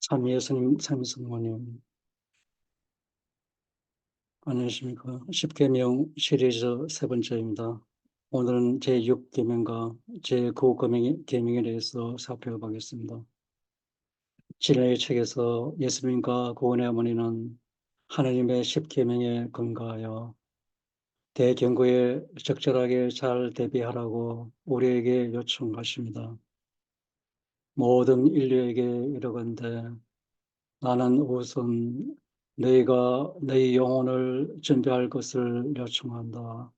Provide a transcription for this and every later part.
참미의 스님, 참미성모님, 안녕하십니까. 십계명 시리즈 세 번째입니다. 오늘은 제6계명과 제9계명에 대해서 살펴보겠습니다. 진리의 책에서 예수님과 구원의 어머니는 하나님의 십계명에 근거하여 대경고에 적절하게 잘 대비하라고 우리에게 요청하십니다. 모든 인류에게 이르건대 나는 우선 너희가 너희 영혼을 준비할 것을 요청한다.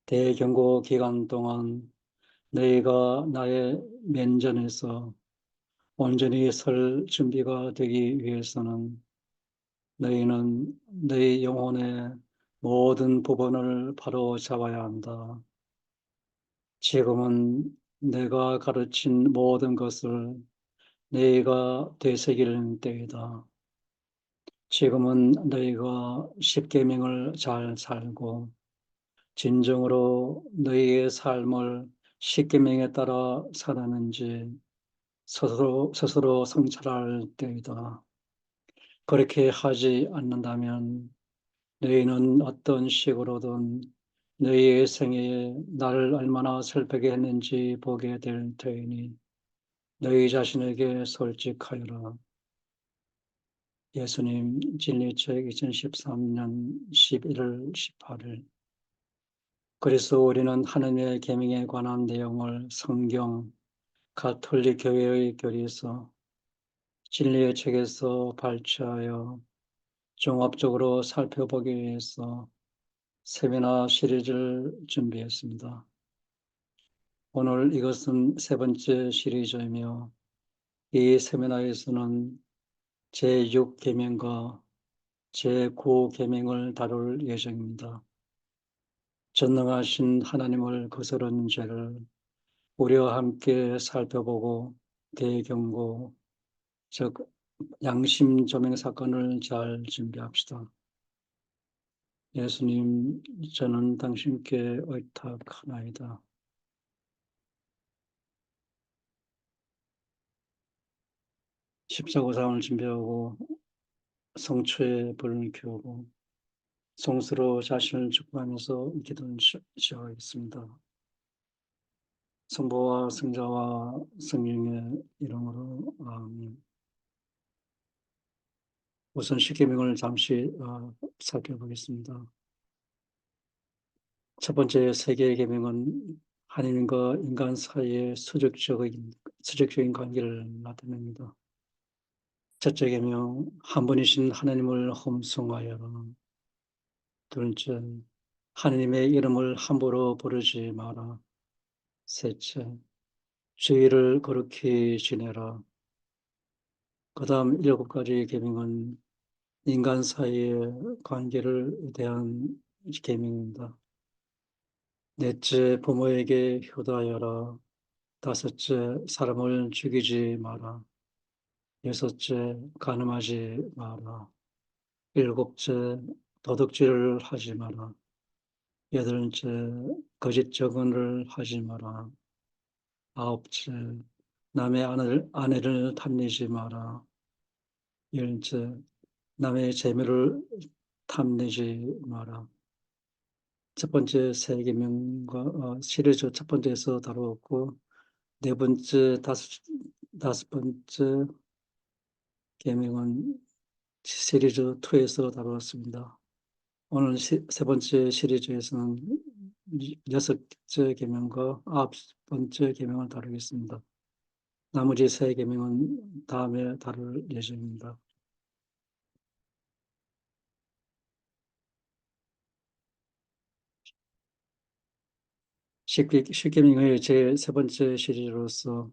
대경고 기간 동안 너희가 나의 면전에서 온전히 설 준비가 되기 위해서는 너희는 너희 영혼의 모든 부분을 바로 잡아야 한다. 지금은 내가 가르친 모든 것을 너희가 되새기는 때이다. 지금은 너희가 십계명을 잘 살고 진정으로 너희의 삶을 십계명에 따라 살았는지 스스로 성찰할 때이다. 그렇게 하지 않는다면 너희는 어떤 식으로든 너희의 생애에 나를 얼마나 슬프게 했는지 보게 될 터이니 너희 자신에게 솔직하여라. 예수님 진리책 2013년 11월 18일. 그래서 우리는 하느님의 계명에 관한 내용을 성경, 가톨릭 교회의 교리에서 진리의 책에서 발췌하여 종합적으로 살펴보기 위해서 세미나 시리즈를 준비했습니다. 오늘 이것은 세 번째 시리즈이며 이 세미나에서는 제6계명과 제9계명을 다룰 예정입니다. 전능하신 하나님을 거스른 죄를 우리와 함께 살펴보고 대경고, 즉 양심 조명 사건을 잘 준비합시다. 예수님, 저는 당신께 의탁하나이다. 십자가상을 준비하고 성초에 불을 켜고 성수로 자신을 축복하면서 기도를 시작하겠습니다. 성부와 성자와 성령의 이름으로 아멘. 우선 십계명을 잠시 살펴보겠습니다. 첫 번째 세 개의 계명은 하나님과 인간 사이의 수직적인 관계를 나타냅니다. 첫째 계명, 한 분이신 하나님을 험송하여라. 둘째, 하나님의 이름을 함부로 부르지 마라. 셋째, 주의를 거룩히 지내라. 그 다음 7가지 계명은 인간 사이의 관계를 대한 계명입니다. 넷째, 부모에게 효도하여라. 다섯째, 사람을 죽이지 마라. 여섯째, 간음하지 마라. 일곱째, 도둑질을 하지 마라. 여덟째, 거짓 증언을 하지 마라. 아홉째, 남의 아내를 탐내지 마라. 열째, 남의 재물을 탐내지 마라. 첫 번째 세 계명과 시리즈 첫 번째에서 다루었고, 네 번째, 다섯 번째 계명은 시리즈 2에서 다루었습니다. 오늘 세 번째 시리즈에서는 여섯째 계명과 아홉 번째 계명을 다루겠습니다. 나머지 세 계명은 다음에 다룰 예정입니다. 십계명의 제 세 번째 시리즈로서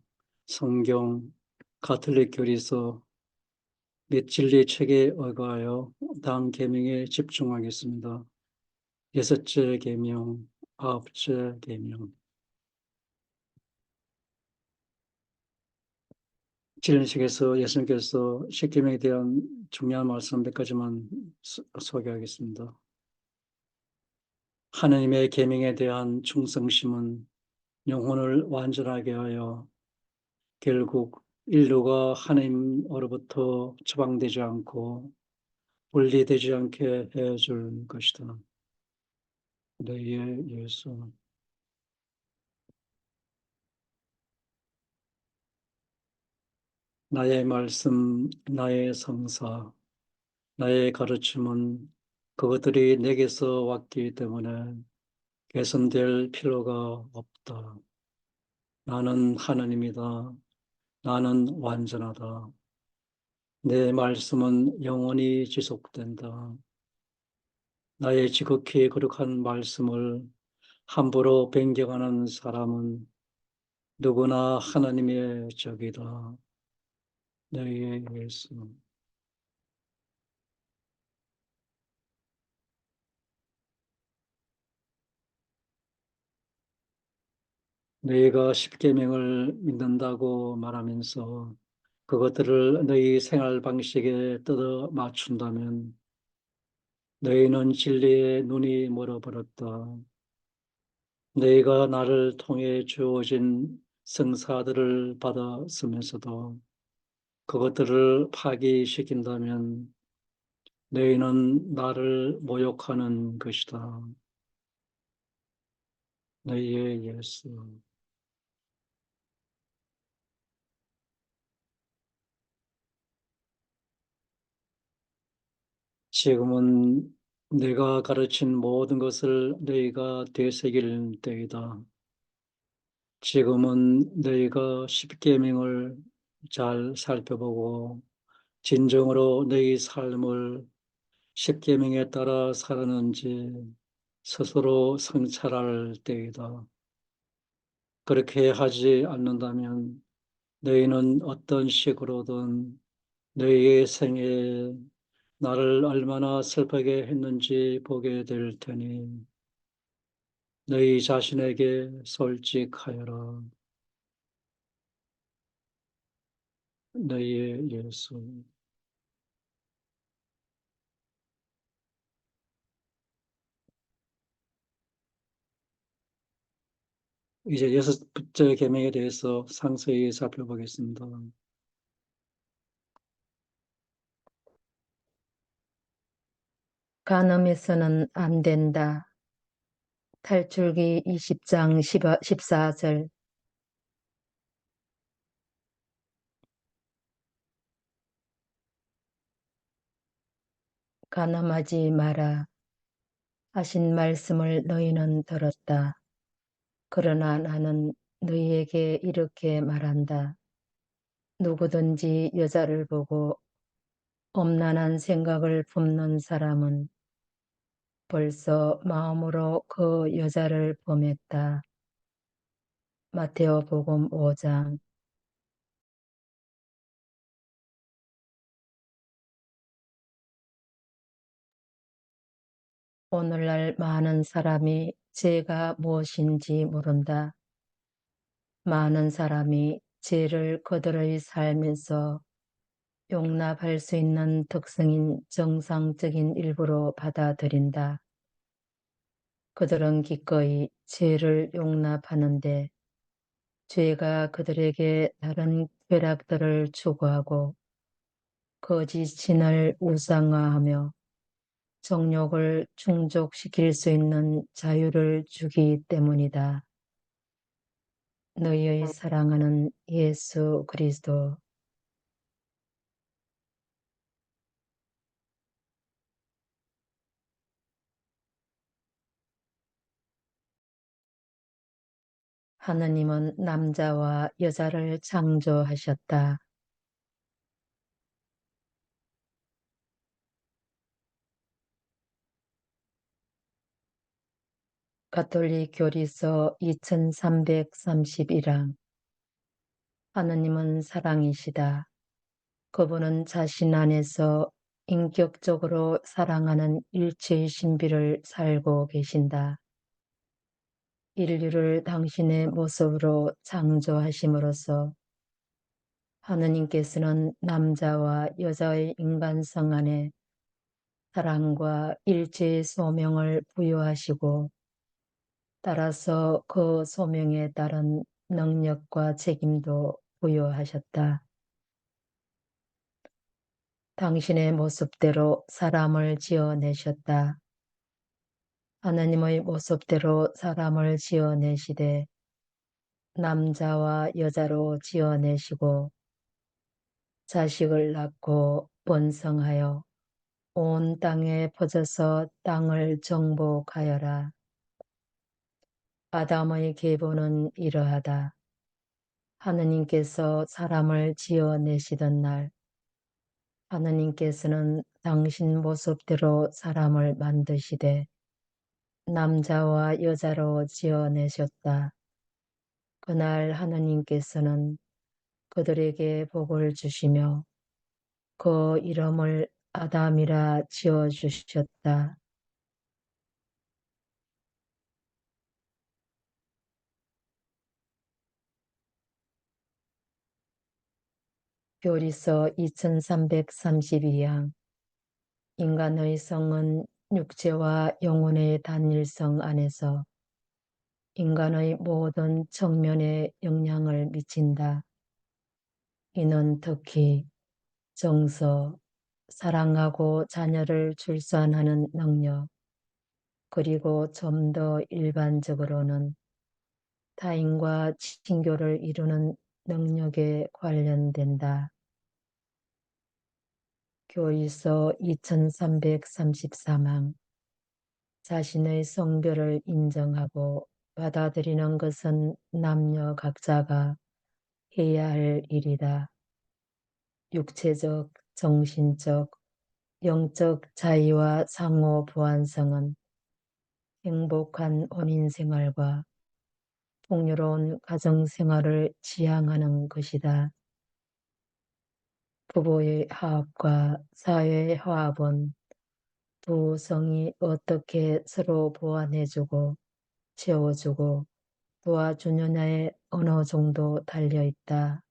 성경, 가톨릭 교리서 및 진리 책에 의거하여 다음 계명에 집중하겠습니다. 여섯째 계명, 아홉째 계명. 진리책에서 예수님께서 십계명에 대한 중요한 말씀 몇 가지만 소개하겠습니다. 하나님의 계명에 대한 충성심은 영혼을 완전하게 하여 결국 인류가 하나님으로부터 처방되지 않고 분리되지 않게 해줄 것이다. 너희의 예수. 나의 말씀, 나의 성사, 나의 가르침은 그것들이 내게서 왔기 때문에 개선될 필요가 없다. 나는 하나님이다. 나는 완전하다. 내 말씀은 영원히 지속된다. 나의 지극히 거룩한 말씀을 함부로 변경하는 사람은 누구나 하나님의 적이다. 너희의 예수. 너희가 십계명을 믿는다고 말하면서 그것들을 너희 생활 방식에 뜯어 맞춘다면 너희는 진리의 눈이 멀어버렸다. 너희가 나를 통해 주어진 성사들을 받았으면서도 그것들을 파기시킨다면 너희는 나를 모욕하는 것이다. 너희의 예수. 지금은 내가 가르친 모든 것을 너희가 되새길 때이다. 지금은 너희가 십계명을 잘 살펴보고 진정으로 너희 삶을 십계명에 따라 살았는지 스스로 성찰할 때이다. 그렇게 하지 않는다면 너희는 어떤 식으로든 너희의 생애에 나를 얼마나 슬프게 했는지 보게 될 테니 너희 자신에게 솔직하여라. 너희의 예수. 이제 여섯 번째 계명에 대해서 상세히 살펴보겠습니다. 간음해서는 안 된다. 탈출기 20장 14절. 간음하지 마라 하신 말씀을 너희는 들었다. 그러나 나는 너희에게 이렇게 말한다. 누구든지 여자를 보고 엄란한 생각을 품는 사람은 벌써 마음으로 그 여자를 범했다. 마태오복음 5장. 오늘날 많은 사람이 죄가 무엇인지 모른다. 많은 사람이 죄를 그들의 삶에서 용납할 수 있는 특성인 정상적인 일부로 받아들인다. 그들은 기꺼이 죄를 용납하는데 죄가 그들에게 다른 쾌락들을 추구하고 거짓 신을 우상화하며 정욕을 충족시킬 수 있는 자유를 주기 때문이다. 너희의 사랑하는 예수 그리스도. 하느님은 남자와 여자를 창조하셨다. 가톨릭 교리서 2331랑. 하느님은 사랑이시다. 그분은 자신 안에서 인격적으로 사랑하는 일체의 신비를 살고 계신다. 인류를 당신의 모습으로 창조하심으로써 하느님께서는 남자와 여자의 인간성 안에 사랑과 일체의 소명을 부여하시고 따라서 그 소명에 따른 능력과 책임도 부여하셨다. 당신의 모습대로 사람을 지어내셨다. 하느님의 모습대로 사람을 지어내시되 남자와 여자로 지어내시고 자식을 낳고 번성하여 온 땅에 퍼져서 땅을 정복하여라. 아담의 계보는 이러하다. 하느님께서 사람을 지어내시던 날 하느님께서는 당신 모습대로 사람을 만드시되 남자와 여자로 지어내셨다. 그날 하느님께서는 그들에게 복을 주시며 그 이름을 아담이라 지어주셨다. 교리서 2332양 인간의 성은 육체와 영혼의 단일성 안에서 인간의 모든 측면에 영향을 미친다. 이는 특히 정서, 사랑하고 자녀를 출산하는 능력, 그리고 좀 더 일반적으로는 타인과 친교를 이루는 능력에 관련된다. 교리서 2333항 자신의 성별을 인정하고 받아들이는 것은 남녀 각자가 해야 할 일이다. 육체적, 정신적, 영적 자유와 상호 보완성은 행복한 혼인 생활과 풍요로운 가정 생활을 지향하는 것이다. 부부의 화합과 사회의 화합은 두 성이 어떻게 서로 보완해주고 채워주고 도와주느냐에 어느 정도 달려있다.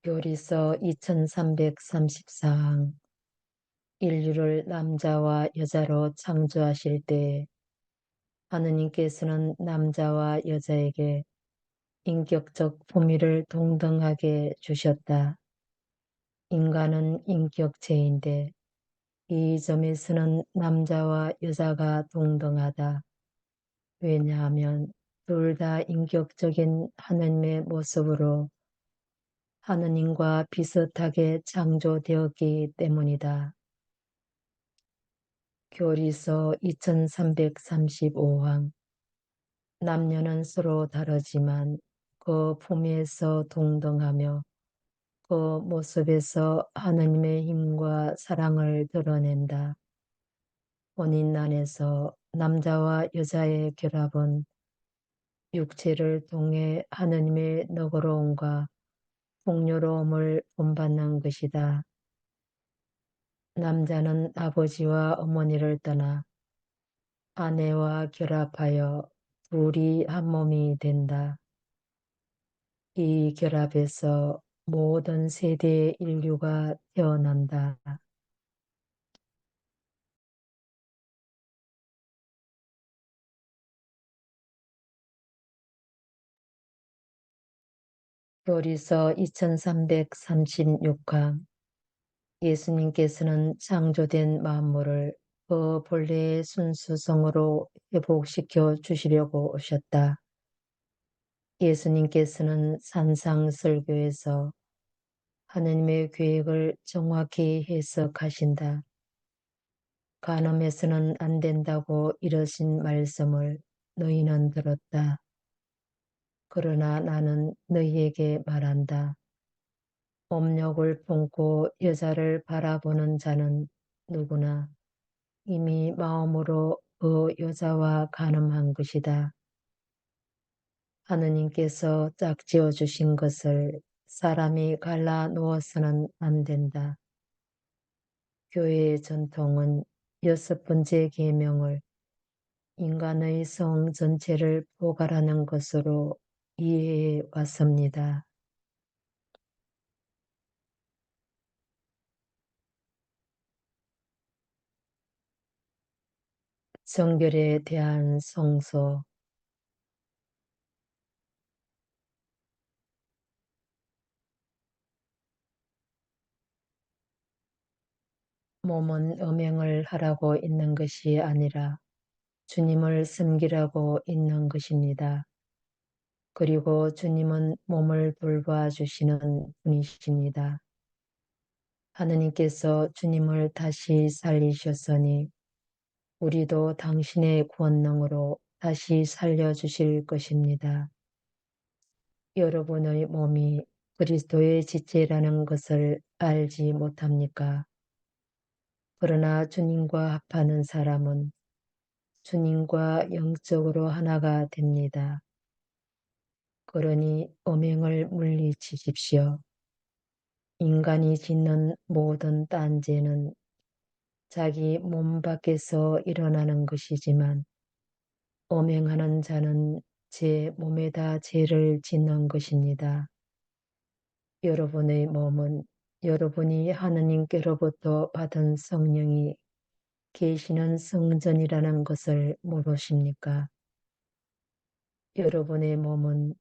요리서 2334항 인류를 남자와 여자로 창조하실 때 하느님께서는 남자와 여자에게 인격적 품위를 동등하게 주셨다. 인간은 인격체인데 이 점에서는 남자와 여자가 동등하다. 왜냐하면 둘 다 인격적인 하느님의 모습으로 하느님과 비슷하게 창조되었기 때문이다. 교리서 2335항 남녀는 서로 다르지만 그 품에서 동등하며 그 모습에서 하느님의 힘과 사랑을 드러낸다. 혼인 안에서 남자와 여자의 결합은 육체를 통해 하느님의 너그러움과 풍요로움을 본받는 것이다. 남자는 아버지와 어머니를 떠나 아내와 결합하여 둘이 한 몸이 된다. 이 결합에서 모든 세대의 인류가 태어난다. 교리서 2336항 예수님께서는 창조된 만물을 그 본래의 순수성으로 회복시켜 주시려고 오셨다. 예수님께서는 산상설교에서 하느님의 계획을 정확히 해석하신다. 간음해서는 안 된다고 이러신 말씀을 너희는 들었다. 그러나 나는 너희에게 말한다. 업력을 품고 여자를 바라보는 자는 누구나 이미 마음으로 그 여자와 간음한 것이다. 하느님께서 짝지어 주신 것을 사람이 갈라 놓아서는 안 된다. 교회의 전통은 6번째 계명을 인간의 성 전체를 포괄하는 것으로 이해해 왔습니다. 성결에 대한 성소 몸은 음행을 하라고 있는 것이 아니라 주님을 섬기라고 있는 것입니다. 그리고 주님은 몸을 돌봐 주시는 분이십니다. 하느님께서 주님을 다시 살리셨으니 우리도 당신의 권능으로 다시 살려주실 것입니다. 여러분의 몸이 그리스도의 지체라는 것을 알지 못합니까? 그러나 주님과 합하는 사람은 주님과 영적으로 하나가 됩니다. 그러니 음행을 물리치십시오. 인간이 짓는 모든 딴죄는 자기 몸 밖에서 일어나는 것이지만 음행하는 자는 제 몸에다 죄를 짓는 것입니다. 여러분의 몸은 여러분이 하느님께로부터 받은 성령이 계시는 성전이라는 것을 모르십니까? 여러분의 몸은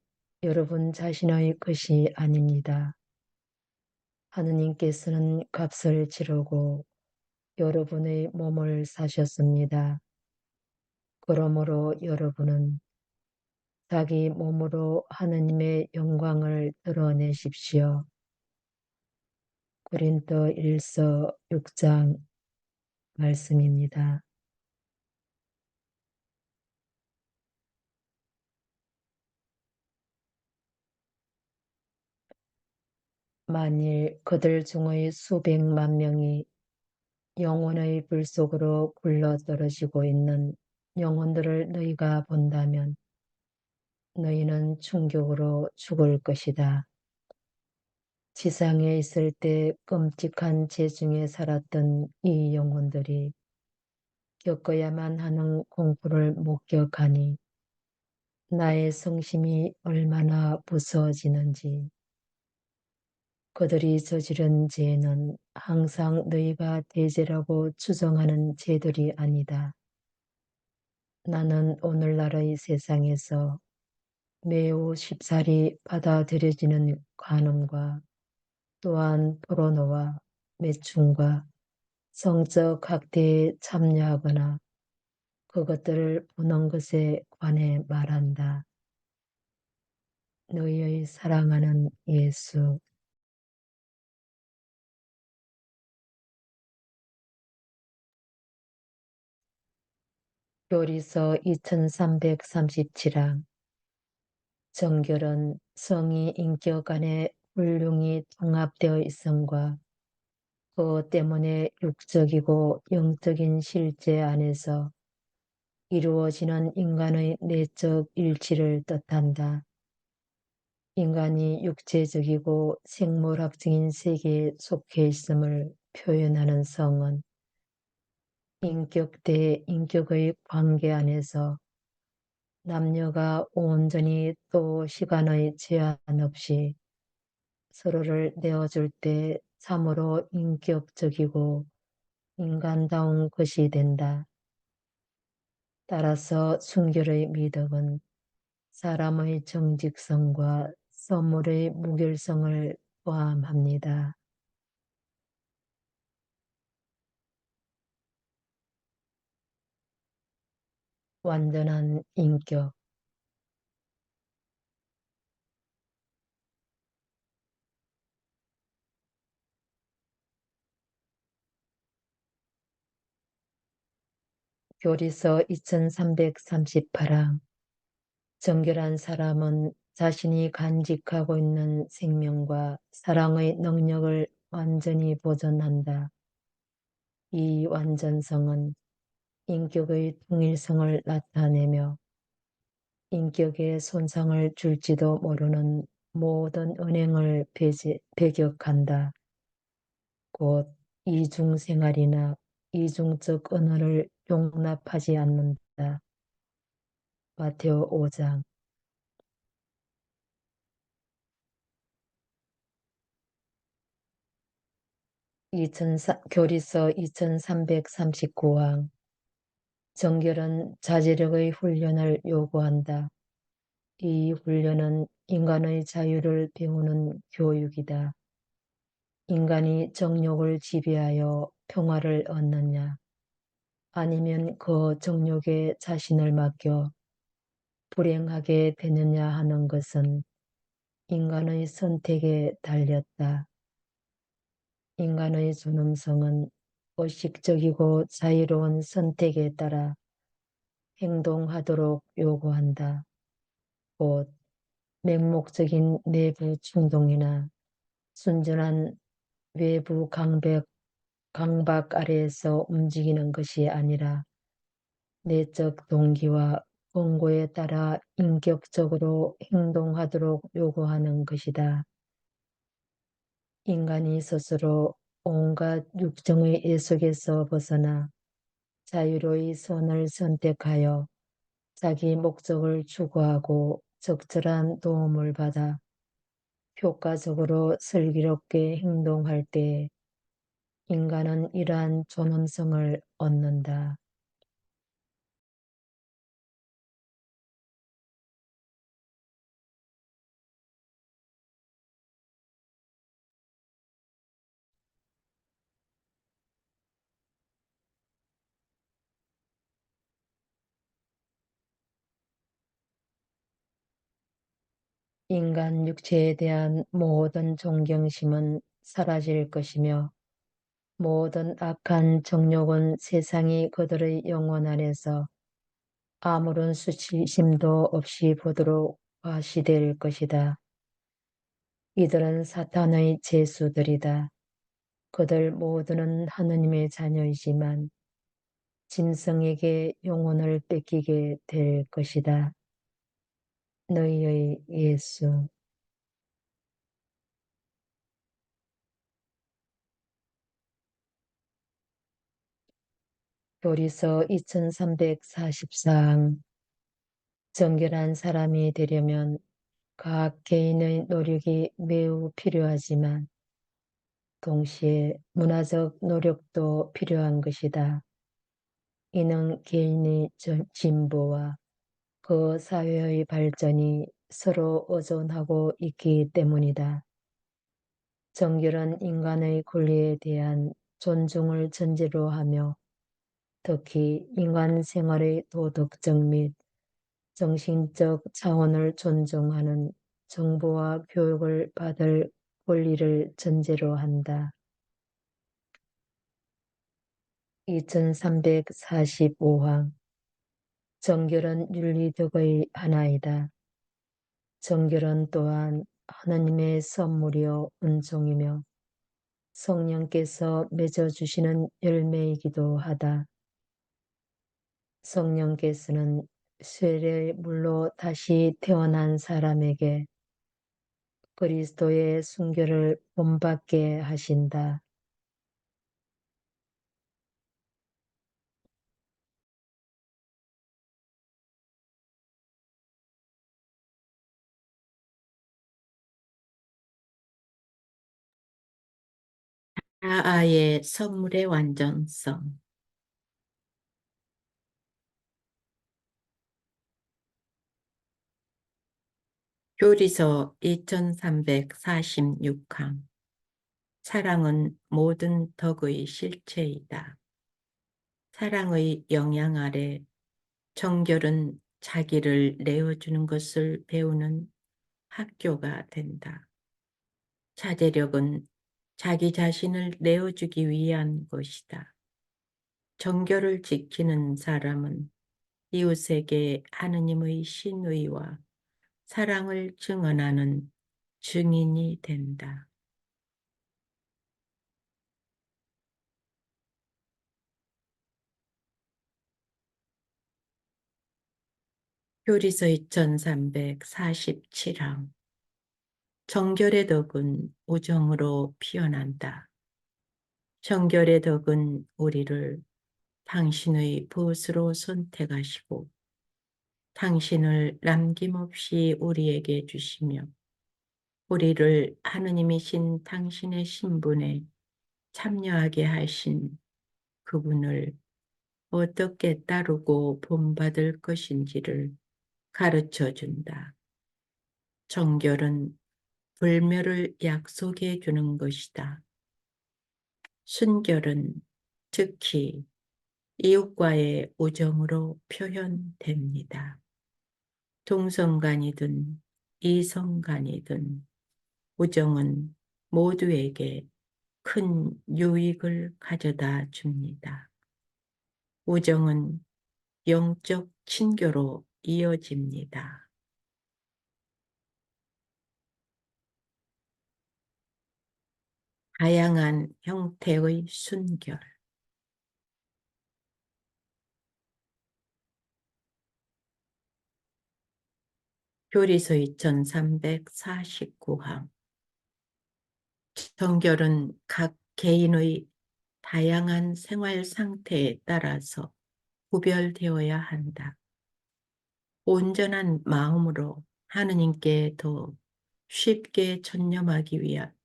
여러분 자신의 것이 아닙니다. 하느님께서는 값을 치르고 여러분의 몸을 사셨습니다. 그러므로 여러분은 자기 몸으로 하느님의 영광을 드러내십시오. 고린도 1서 6장 말씀입니다. 만일 그들 중의 수백만 명이 영혼의 불 속으로 굴러 떨어지고 있는 영혼들을 너희가 본다면 너희는 충격으로 죽을 것이다. 지상에 있을 때 끔찍한 죄 중에 살았던 이 영혼들이 겪어야만 하는 공포를 목격하니 나의 성심이 얼마나 무서워지는지. 그들이 저지른 죄는 항상 너희가 대죄라고 추정하는 죄들이 아니다. 나는 오늘날의 세상에서 매우 쉽사리 받아들여지는 간음과 또한 포르노와 매춘과 성적 학대에 참여하거나 그것들을 보는 것에 관해 말한다. 너희의 사랑하는 예수. 요리서 2337랑 정결은 성이 인격 안에 훌륭히 통합되어 있음과 그 때문에 육적이고 영적인 실제 안에서 이루어지는 인간의 내적 일치를 뜻한다. 인간이 육체적이고 생물학적인 세계에 속해 있음을 표현하는 성은 인격 대 인격의 관계 안에서 남녀가 온전히 또 시간의 제한 없이 서로를 내어줄 때 참으로 인격적이고 인간다운 것이 된다. 따라서 순결의 미덕은 사람의 정직성과 선물의 무결성을 포함합니다. 완전한 인격. 교리서 2338항. 정결한 사람은 자신이 간직하고 있는 생명과 사랑의 능력을 완전히 보존한다. 이 완전성은 인격의 통일성을 나타내며 인격에 손상을 줄지도 모르는 모든 은행을 배격한다. 곧 이중생활이나 이중적 언어를 용납하지 않는다. 마테오 5장. 교리서 2339항. 정결은 자제력의 훈련을 요구한다. 이 훈련은 인간의 자유를 배우는 교육이다. 인간이 정욕을 지배하여 평화를 얻느냐, 아니면 그 정욕에 자신을 맡겨 불행하게 되느냐 하는 것은 인간의 선택에 달렸다. 인간의 존엄성은 의식적이고 자유로운 선택에 따라 행동하도록 요구한다. 곧 맹목적인 내부 충동이나 순전한 외부 강박 아래에서 움직이는 것이 아니라 내적 동기와 권고에 따라 인격적으로 행동하도록 요구하는 것이다. 인간이 스스로 온갖 육정의 예속에서 벗어나 자유로이 선을 선택하여 자기 목적을 추구하고 적절한 도움을 받아 효과적으로 슬기롭게 행동할 때 인간은 이러한 존엄성을 얻는다. 인간 육체에 대한 모든 존경심은 사라질 것이며 모든 악한 정욕은 세상이 그들의 영혼 안에서 아무런 수치심도 없이 보도록 과시될 것이다. 이들은 사탄의 죄수들이다. 그들 모두는 하느님의 자녀이지만 짐승에게 영혼을 뺏기게 될 것이다. 너희의 예수. 교리서 2344항. 정결한 사람이 되려면 각 개인의 노력이 매우 필요하지만 동시에 문화적 노력도 필요한 것이다. 이는 개인의 진보와 그 사회의 발전이 서로 의존하고 있기 때문이다. 정결은 인간의 권리에 대한 존중을 전제로 하며 특히 인간 생활의 도덕적 및 정신적 차원을 존중하는 정보와 교육을 받을 권리를 전제로 한다. 2345항. 정결은 윤리덕의 하나이다. 정결은 또한 하나님의 선물이요 은총이며 성령께서 맺어주시는 열매이기도 하다. 성령께서는 세례의 물로 다시 태어난 사람에게 그리스도의 순교를 본받게 하신다. 자아의 선물의 완전성. 교리서 2346항. 사랑은 모든 덕의 실체이다. 사랑의 영향 아래 정결은 자기를 내어주는 것을 배우는 학교가 된다. 자제력은 자기 자신을 내어주기 위한 것이다. 정결을 지키는 사람은 이웃에게 하느님의 신의와 사랑을 증언하는 증인이 된다. 교리서 2347항. 정결의 덕은 우정으로 피어난다. 정결의 덕은 우리를 당신의 벗으로 선택하시고 당신을 남김없이 우리에게 주시며 우리를 하느님이신 당신의 신분에 참여하게 하신 그분을 어떻게 따르고 본받을 것인지를 가르쳐 준다. 정결은 불멸을 약속해 주는 것이다. 순결은 특히 이웃과의 우정으로 표현됩니다. 동성간이든 이성간이든 우정은 모두에게 큰 유익을 가져다 줍니다. 우정은 영적 친교로 이어집니다. 다양한 형태의 순결. 교리서 2349항. 정결은 각 개인의 다양한 생활 상태에 따라서 구별되어야 한다. 온전한 마음으로 하느님께 더 쉽게 전념하기 위한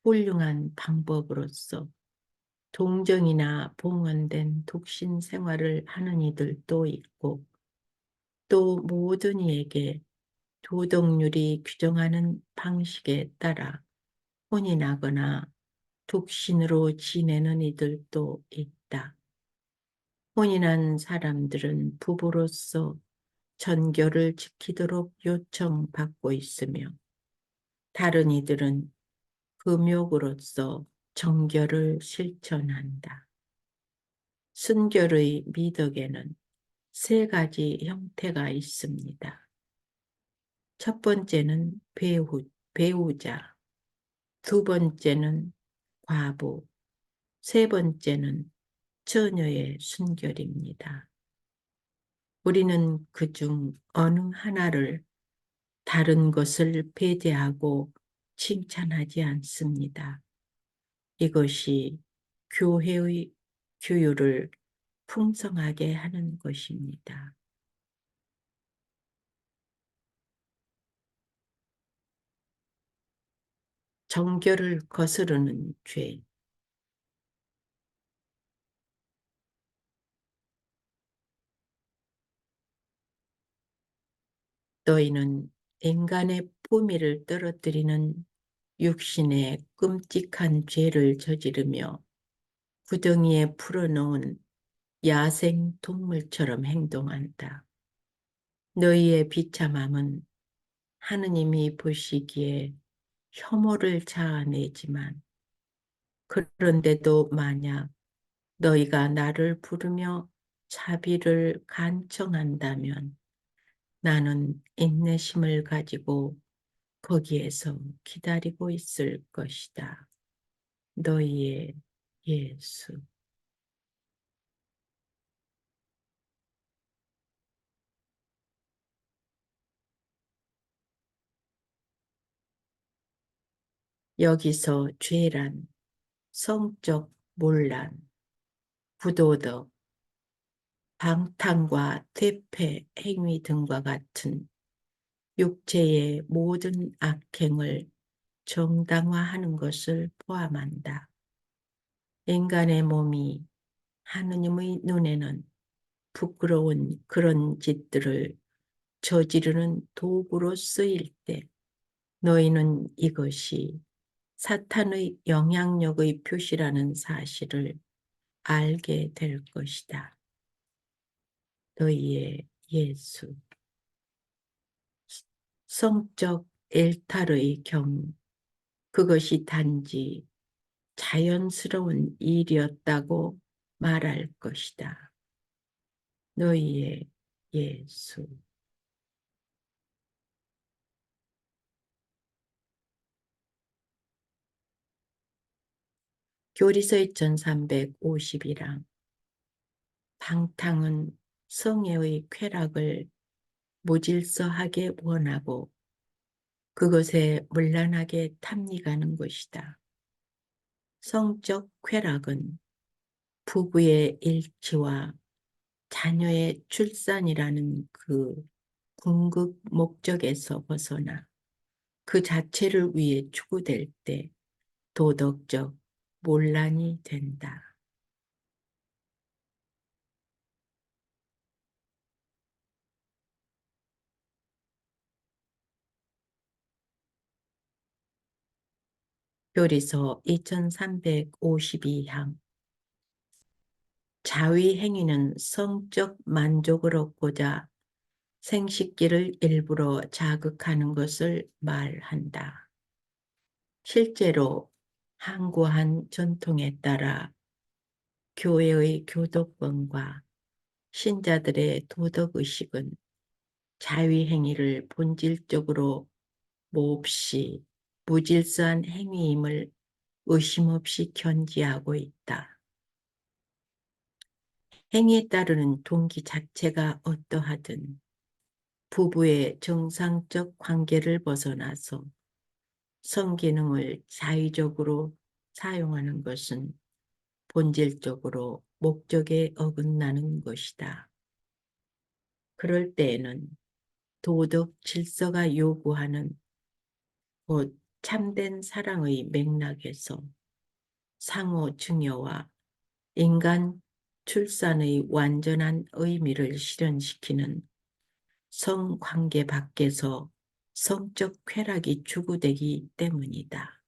훌륭한 방법으로서 동정이나 봉헌된 독신 생활을 하는 이들도 있고, 또 모든 이에게 도덕률이 규정하는 방식에 따라 혼인하거나 독신으로 지내는 이들도 있다. 혼인한 사람들은 부부로서 전교를 지키도록 요청받고 있으며, 다른 이들은 금욕으로서 정결을 실천한다. 순결의 미덕에는 세 가지 형태가 있습니다. 첫 번째는 배우자, 두 번째는 과부, 세 번째는 처녀의 순결입니다. 우리는 그중 어느 하나를 다른 것을 배제하고 칭찬하지 않습니다. 이것이 교회의 규율을 풍성하게 하는 것입니다. 정결을 거스르는 죄. 너희는 인간의 품위를 떨어뜨리는 육신의 끔찍한 죄를 저지르며 구덩이에 풀어놓은 야생 동물처럼 행동한다. 너희의 비참함은 하느님이 보시기에 혐오를 자아내지만, 그런데도 만약 너희가 나를 부르며 자비를 간청한다면 나는 인내심을 가지고 거기에서 기다리고 있을 것이다. 너희의 예수. 여기서 죄란 성적 몰란, 부도덕, 방탕과 퇴폐 행위 등과 같은 육체의 모든 악행을 정당화하는 것을 포함한다. 인간의 몸이 하느님의 눈에는 부끄러운 그런 짓들을 저지르는 도구로 쓰일 때 너희는 이것이 사탄의 영향력의 표시라는 사실을 알게 될 것이다. 너희의 예수. 성적 일탈의 경우 그것이 단지 자연스러운 일이었다고 말할 것이다. 너희의 예수. 교리서 2351항. 방탕은 성애의 쾌락을 무질서하게 원하고 그것에 문란하게 탐닉하는 것이다. 성적 쾌락은 부부의 일치와 자녀의 출산이라는 그 궁극 목적에서 벗어나 그 자체를 위해 추구될 때 도덕적 논란이 된다. 교리서 2352항. 자위 행위는 성적 만족을 얻고자 생식기를 일부러 자극하는 것을 말한다. 실제로 항구한 전통에 따라 교회의 교도권과 신자들의 도덕의식은 자위 행위를 본질적으로 몹시 무질서한 행위임을 의심 없이 견지하고 있다. 행위에 따르는 동기 자체가 어떠하든 부부의 정상적 관계를 벗어나서 성기능을 자의적으로 사용하는 것은 본질적으로 목적에 어긋나는 것이다. 그럴 때에는 도덕 질서가 요구하는 곧 참된 사랑의 맥락에서 상호 증여와 인간 출산의 완전한 의미를 실현시키는 성관계 밖에서 성적 쾌락이 추구되기 때문이다.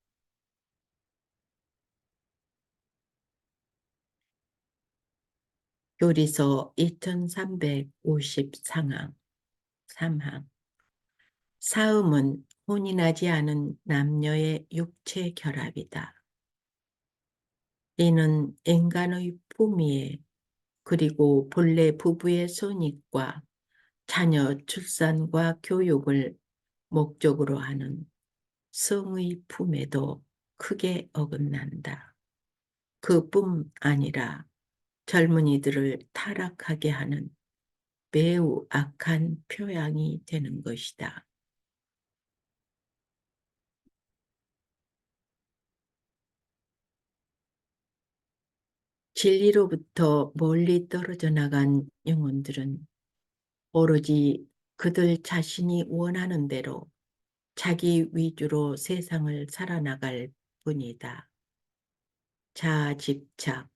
요리서 2353항 3항 사음은 혼인하지 않은 남녀의 육체 결합이다. 이는 인간의 품위에 그리고 본래 부부의 손익과 자녀 출산과 교육을 목적으로 하는 성의 품에도 크게 어긋난다. 그뿐 아니라 젊은이들을 타락하게 하는 매우 악한 표양이 되는 것이다. 진리로부터 멀리 떨어져 나간 영혼들은 오로지 그들 자신이 원하는 대로 자기 위주로 세상을 살아나갈 뿐이다. 자아집착,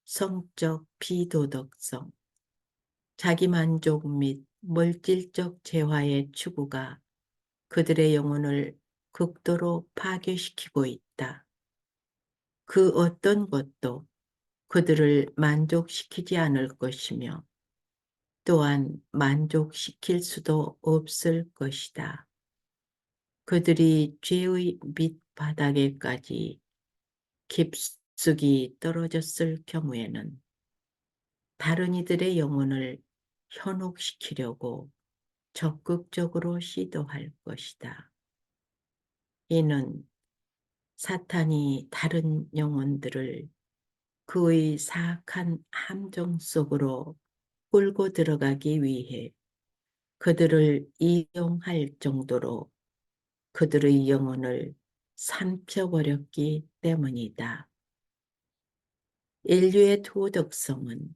성적 비도덕성, 자기만족 및 물질적 재화의 추구가 그들의 영혼을 극도로 파괴시키고 있다. 그 어떤 것도 그들을 만족시키지 않을 것이며 또한 만족시킬 수도 없을 것이다. 그들이 죄의 밑바닥에까지 깊숙이 떨어졌을 경우에는 다른 이들의 영혼을 현혹시키려고 적극적으로 시도할 것이다. 이는 사탄이 다른 영혼들을 그의 사악한 함정 속으로 끌고 들어가기 위해 그들을 이용할 정도로 그들의 영혼을 삼켜버렸기 때문이다. 인류의 도덕성은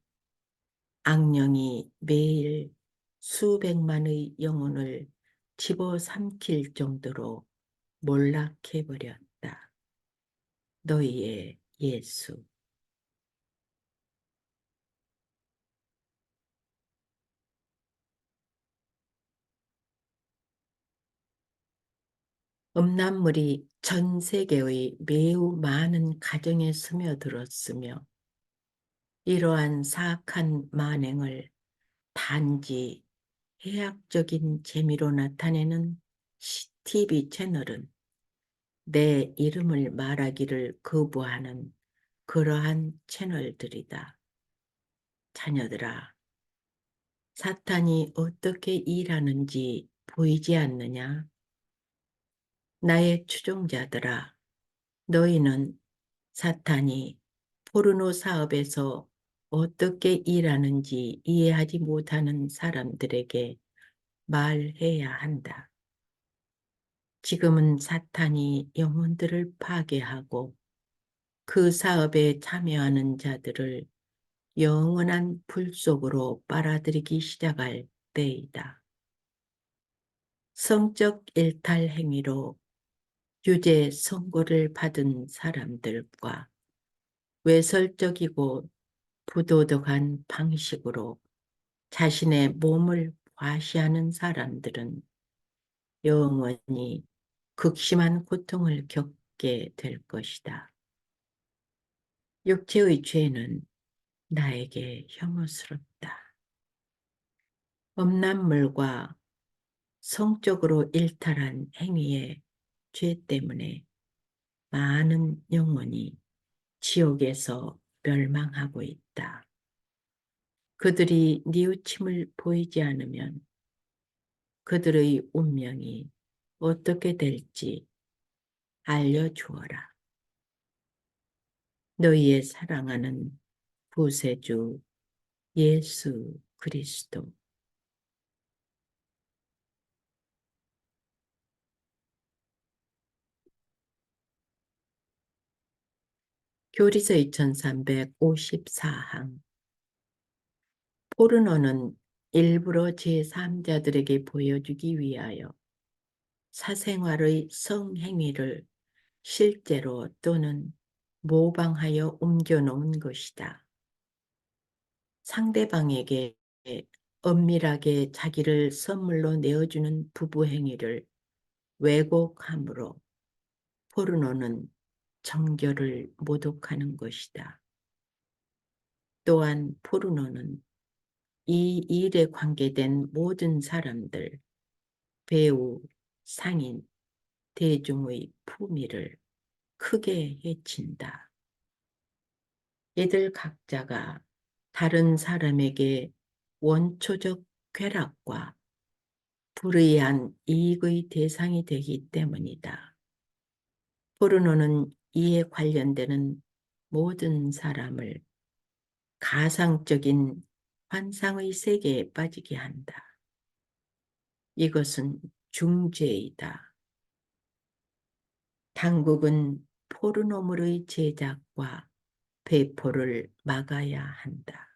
악령이 매일 수백만의 영혼을 집어삼킬 정도로 몰락해버렸다. 너희의 예수. 음란물이 전 세계의 매우 많은 가정에 스며들었으며 이러한 사악한 만행을 단지 해학적인 재미로 나타내는 TV 채널은 내 이름을 말하기를 거부하는 그러한 채널들이다. 자녀들아, 사탄이 어떻게 일하는지 보이지 않느냐? 나의 추종자들아, 너희는 사탄이 포르노 사업에서 어떻게 일하는지 이해하지 못하는 사람들에게 말해야 한다. 지금은 사탄이 영혼들을 파괴하고 그 사업에 참여하는 자들을 영원한 불 속으로 빨아들이기 시작할 때이다. 성적 일탈 행위로 유죄 선고를 받은 사람들과 외설적이고 부도덕한 방식으로 자신의 몸을 과시하는 사람들은 영원히 극심한 고통을 겪게 될 것이다. 육체의 죄는 나에게 혐오스럽다. 음란물과 성적으로 일탈한 행위의 죄 때문에 많은 영혼이 지옥에서 멸망하고 있다. 그들이 뉘우침을 보이지 않으면 그들의 운명이 어떻게 될지 알려주어라. 너희의 사랑하는 구세주 예수 그리스도. 교리서 2354항. 포르노는 일부러 제3자들에게 보여주기 위하여 사생활의 성행위를 실제로 또는 모방하여 옮겨놓은 것이다. 상대방에게 은밀하게 자기를 선물로 내어주는 부부 행위를 왜곡함으로 포르노는 정결을 모독하는 것이다. 또한 포르노는 이 일에 관계된 모든 사람들, 배우, 상인, 대중의 품위를 크게 해친다. 이들 각자가 다른 사람에게 원초적 쾌락과 불의한 이익의 대상이 되기 때문이다. 포르노는 이에 관련되는 모든 사람을 가상적인 환상의 세계에 빠지게 한다. 이것은 중죄이다. 당국은 포르노물의 제작과 배포를 막아야 한다.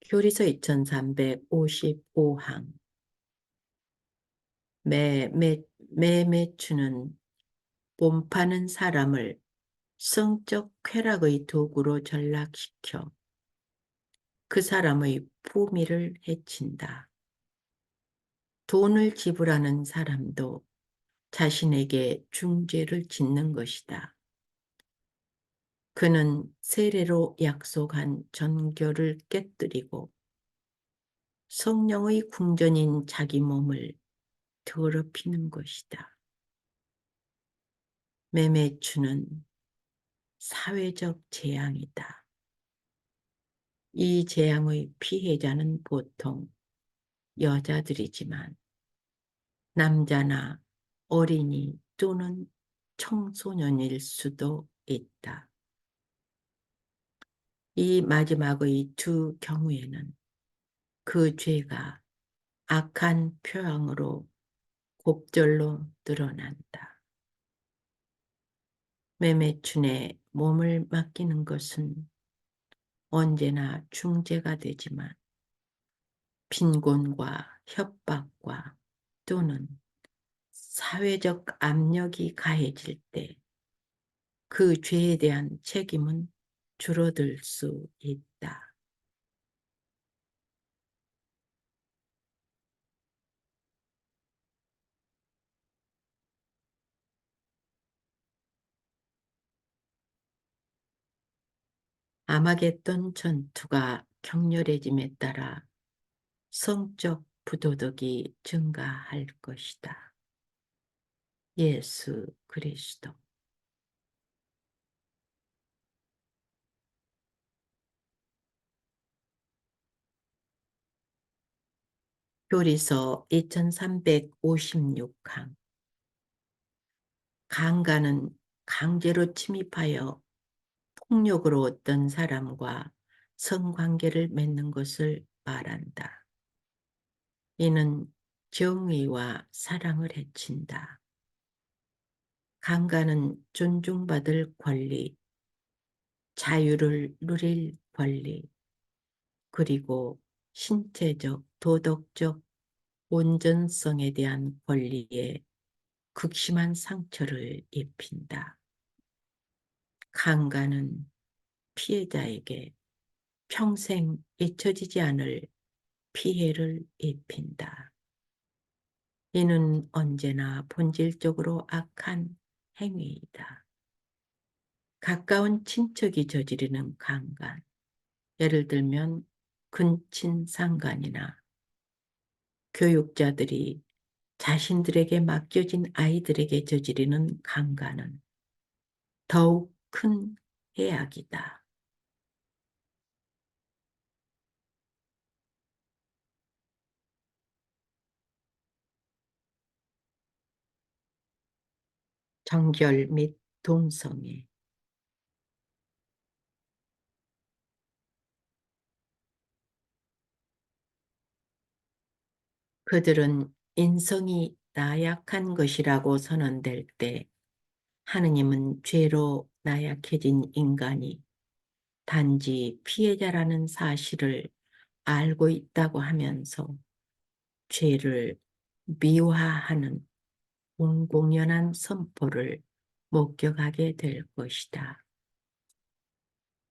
교리서 2355항. 매매추는 본파는 사람을 성적 쾌락의 도구로 전락시켜 그 사람의 품위를 해친다. 돈을 지불하는 사람도 자신에게 중죄를 짓는 것이다. 그는 세례로 약속한 전교를 깨뜨리고 성령의 궁전인 자기 몸을 더럽히는 것이다. 매매추는 사회적 재앙이다. 이 재앙의 피해자는 보통 여자들이지만 남자나 어린이 또는 청소년일 수도 있다. 이 마지막의 두 경우에는 그 죄가 악한 표현으로 곱절로 드러난다. 매매춘에 몸을 맡기는 것은 언제나 중죄가 되지만 빈곤과 협박과 또는 사회적 압력이 가해질 때 그 죄에 대한 책임은 줄어들 수 있다. 아마겟돈 전투가 격렬해짐에 따라 성적 부도덕이 증가할 것이다. 예수 그리스도. 교리서 2356항. 강간은 강제로 침입하여 폭력으로 어떤 사람과 성관계를 맺는 것을 말한다. 이는 정의와 사랑을 해친다. 강간은 존중받을 권리, 자유를 누릴 권리, 그리고 신체적, 도덕적 온전성에 대한 권리에 극심한 상처를 입힌다. 강간은 피해자에게 평생 잊혀지지 않을 피해를 입힌다. 이는 언제나 본질적으로 악한 행위이다. 가까운 친척이 저지르는 강간, 예를 들면 근친상간이나 교육자들이 자신들에게 맡겨진 아이들에게 저지르는 강간은 더욱 큰 해악이다. 정결 및 동성애. 그들은 인성이 나약한 것이라고 선언될 때 하느님은 죄로 나약해진 인간이 단지 피해자라는 사실을 알고 있다고 하면서 죄를 미화하는 공공연한 선포를 목격하게 될 것이다.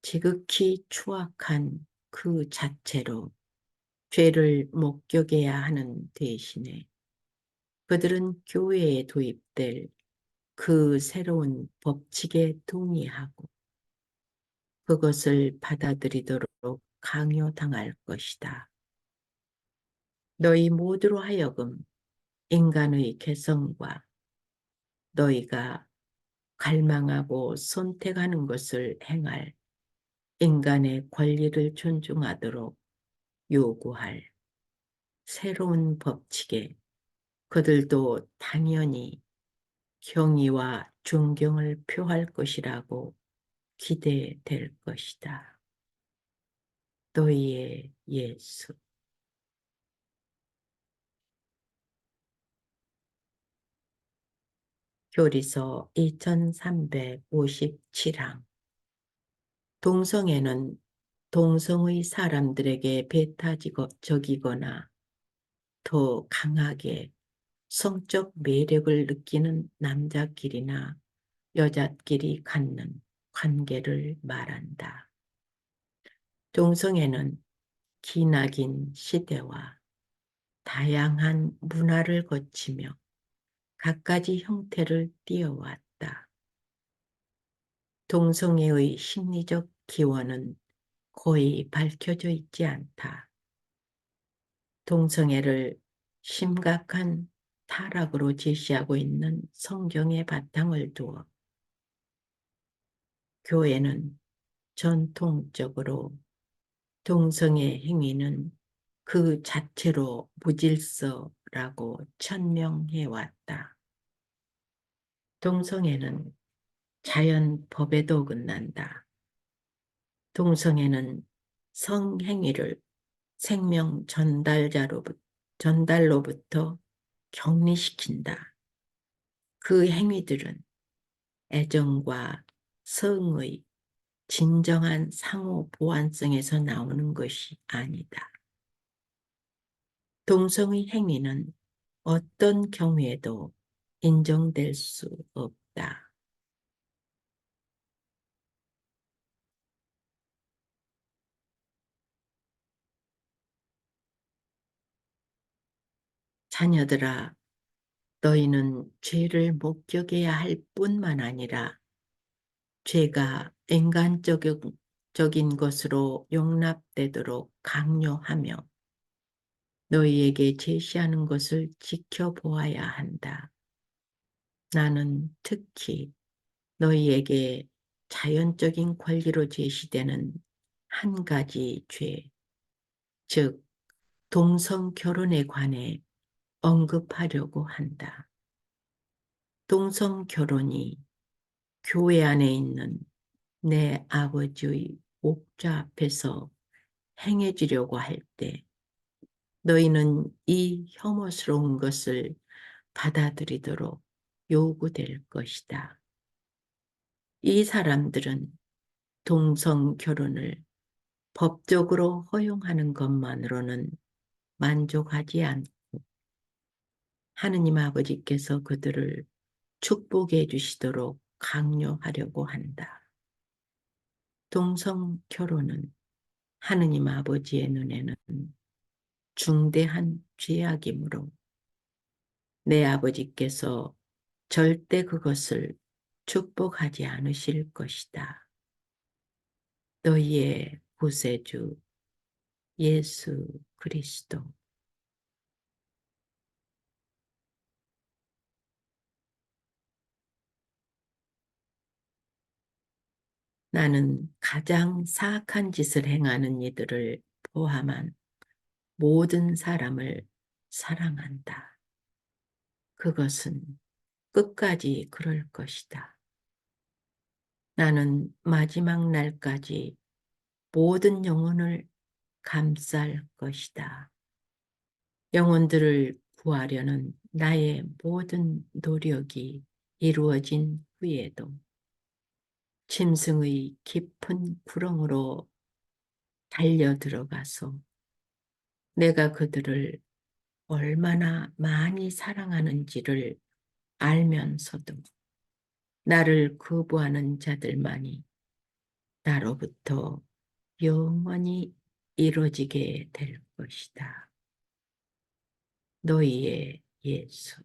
지극히 추악한 그 자체로 죄를 목격해야 하는 대신에 그들은 교회에 도입될 그 새로운 법칙에 동의하고 그것을 받아들이도록 강요당할 것이다. 너희 모두로 하여금 인간의 개성과 너희가 갈망하고 선택하는 것을 행할 인간의 권리를 존중하도록 요구할 새로운 법칙에 그들도 당연히 경의와 존경을 표할 것이라고 기대될 것이다. 너희의 예수. 교리서 2357항. 동성애는 동성의 사람들에게 배타적이거나 더 강하게 성적 매력을 느끼는 남자끼리나 여자끼리 갖는 관계를 말한다. 동성애는 기나긴 시대와 다양한 문화를 거치며 갖가지 형태를 띄어왔다. 동성애의 심리적 기원은 거의 밝혀져 있지 않다. 동성애를 심각한 타락으로 제시하고 있는 성경의 바탕을 두어 교회는 전통적으로 동성애 행위는 그 자체로 무질서라고 천명해왔다. 동성애는 자연 법에도 어긋난다. 동성애는 성행위를 생명 전달로부터 격리시킨다. 그 행위들은 애정과 성의 진정한 상호 보완성에서 나오는 것이 아니다. 동성의 행위는 어떤 경우에도 인정될 수 없다. 자녀들아, 너희는 죄를 목격해야 할 뿐만 아니라 죄가 인간적인 것으로 용납되도록 강요하며 너희에게 제시하는 것을 지켜보아야 한다. 나는 특히 너희에게 자연적인 권리로 제시되는 한 가지 죄, 즉 동성 결혼에 관해 언급하려고 한다. 동성 결혼이 교회 안에 있는 내 아버지의 옥좌 앞에서 행해지려고 할 때 너희는 이 혐오스러운 것을 받아들이도록 요구될 것이다. 이 사람들은 동성 결혼을 법적으로 허용하는 것만으로는 만족하지 않고 하느님 아버지께서 그들을 축복해 주시도록 강요하려고 한다. 동성 결혼은 하느님 아버지의 눈에는 중대한 죄악이므로 내 아버지께서 절대 그것을 축복하지 않으실 것이다. 너희의 구세주 예수 그리스도. 나는 가장 사악한 짓을 행하는 이들을 포함한 모든 사람을 사랑한다. 그것은 끝까지 그럴 것이다. 나는 마지막 날까지 모든 영혼을 감쌀 것이다. 영혼들을 구하려는 나의 모든 노력이 이루어진 후에도 짐승의 깊은 구렁으로 달려 들어가서 내가 그들을 얼마나 많이 사랑하는지를 알면서도 나를 거부하는 자들만이 나로부터 영원히 이루어지게 될 것이다. 너희의 예수.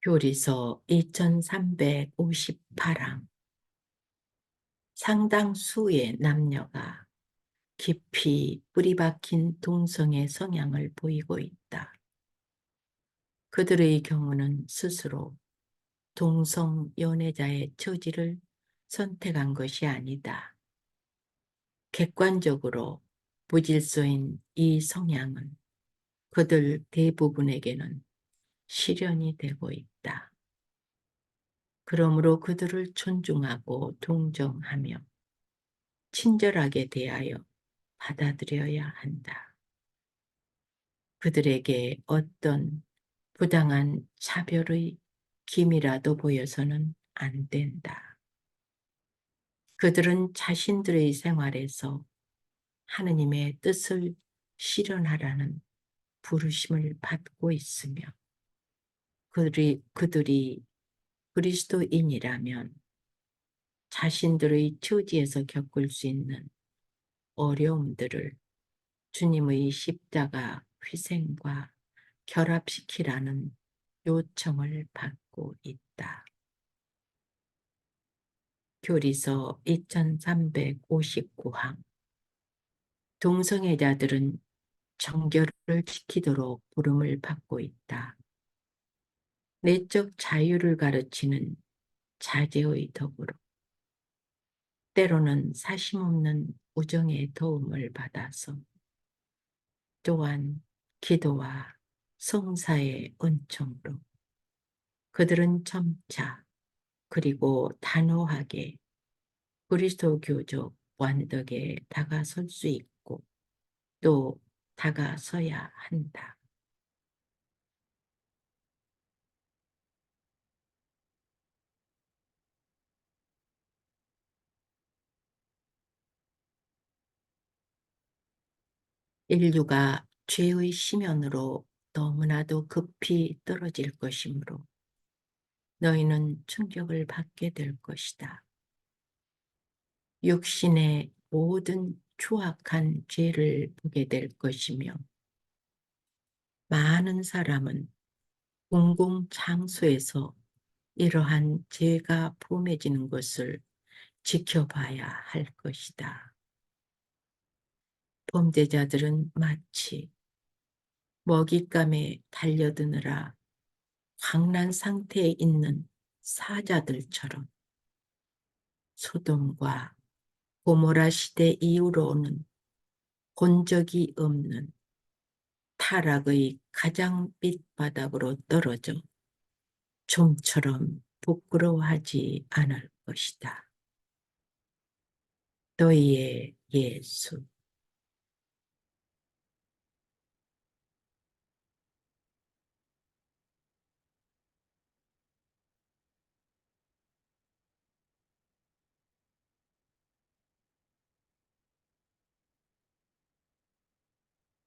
교리서 2358항. 상당수의 남녀가 깊이 뿌리 박힌 동성의 성향을 보이고 있다. 그들의 경우는 스스로 동성 연애자의 처지를 선택한 것이 아니다. 객관적으로 무질서인 이 성향은 그들 대부분에게는 실현이 되고 있다. 그러므로 그들을 존중하고 동정하며 친절하게 대하여 받아들여야 한다. 그들에게 어떤 부당한 차별의 기미라도 보여서는 안 된다. 그들은 자신들의 생활에서 하느님의 뜻을 실현하라는 부르심을 받고 있으며 그들이 그리스도인이라면 자신들의 처지에서 겪을 수 있는 어려움들을 주님의 십자가 희생과 결합시키라는 요청을 받고 있다. 교리서 2359항. 동성애자들은 정결을 지키도록 부름을 받고 있다. 내적 자유를 가르치는 자제의 덕으로 때로는 사심없는 우정의 도움을 받아서 또한 기도와 성사의 은총으로 그들은 점차 그리고 단호하게 그리스도교적 완덕에 다가설 수 있고 또 다가서야 한다. 인류가 죄의 심연으로 너무나도 급히 떨어질 것이므로 너희는 충격을 받게 될 것이다. 육신의 모든 추악한 죄를 보게 될 것이며 많은 사람은 공공장소에서 이러한 죄가 범해지는 것을 지켜봐야 할 것이다. 범죄자들은 마치 먹잇감에 달려드느라 광란 상태에 있는 사자들처럼 소돔과 고모라 시대 이후로는 본 적이 없는 타락의 가장 밑바닥으로 떨어져 좀처럼 부끄러워하지 않을 것이다. 너희의 예수.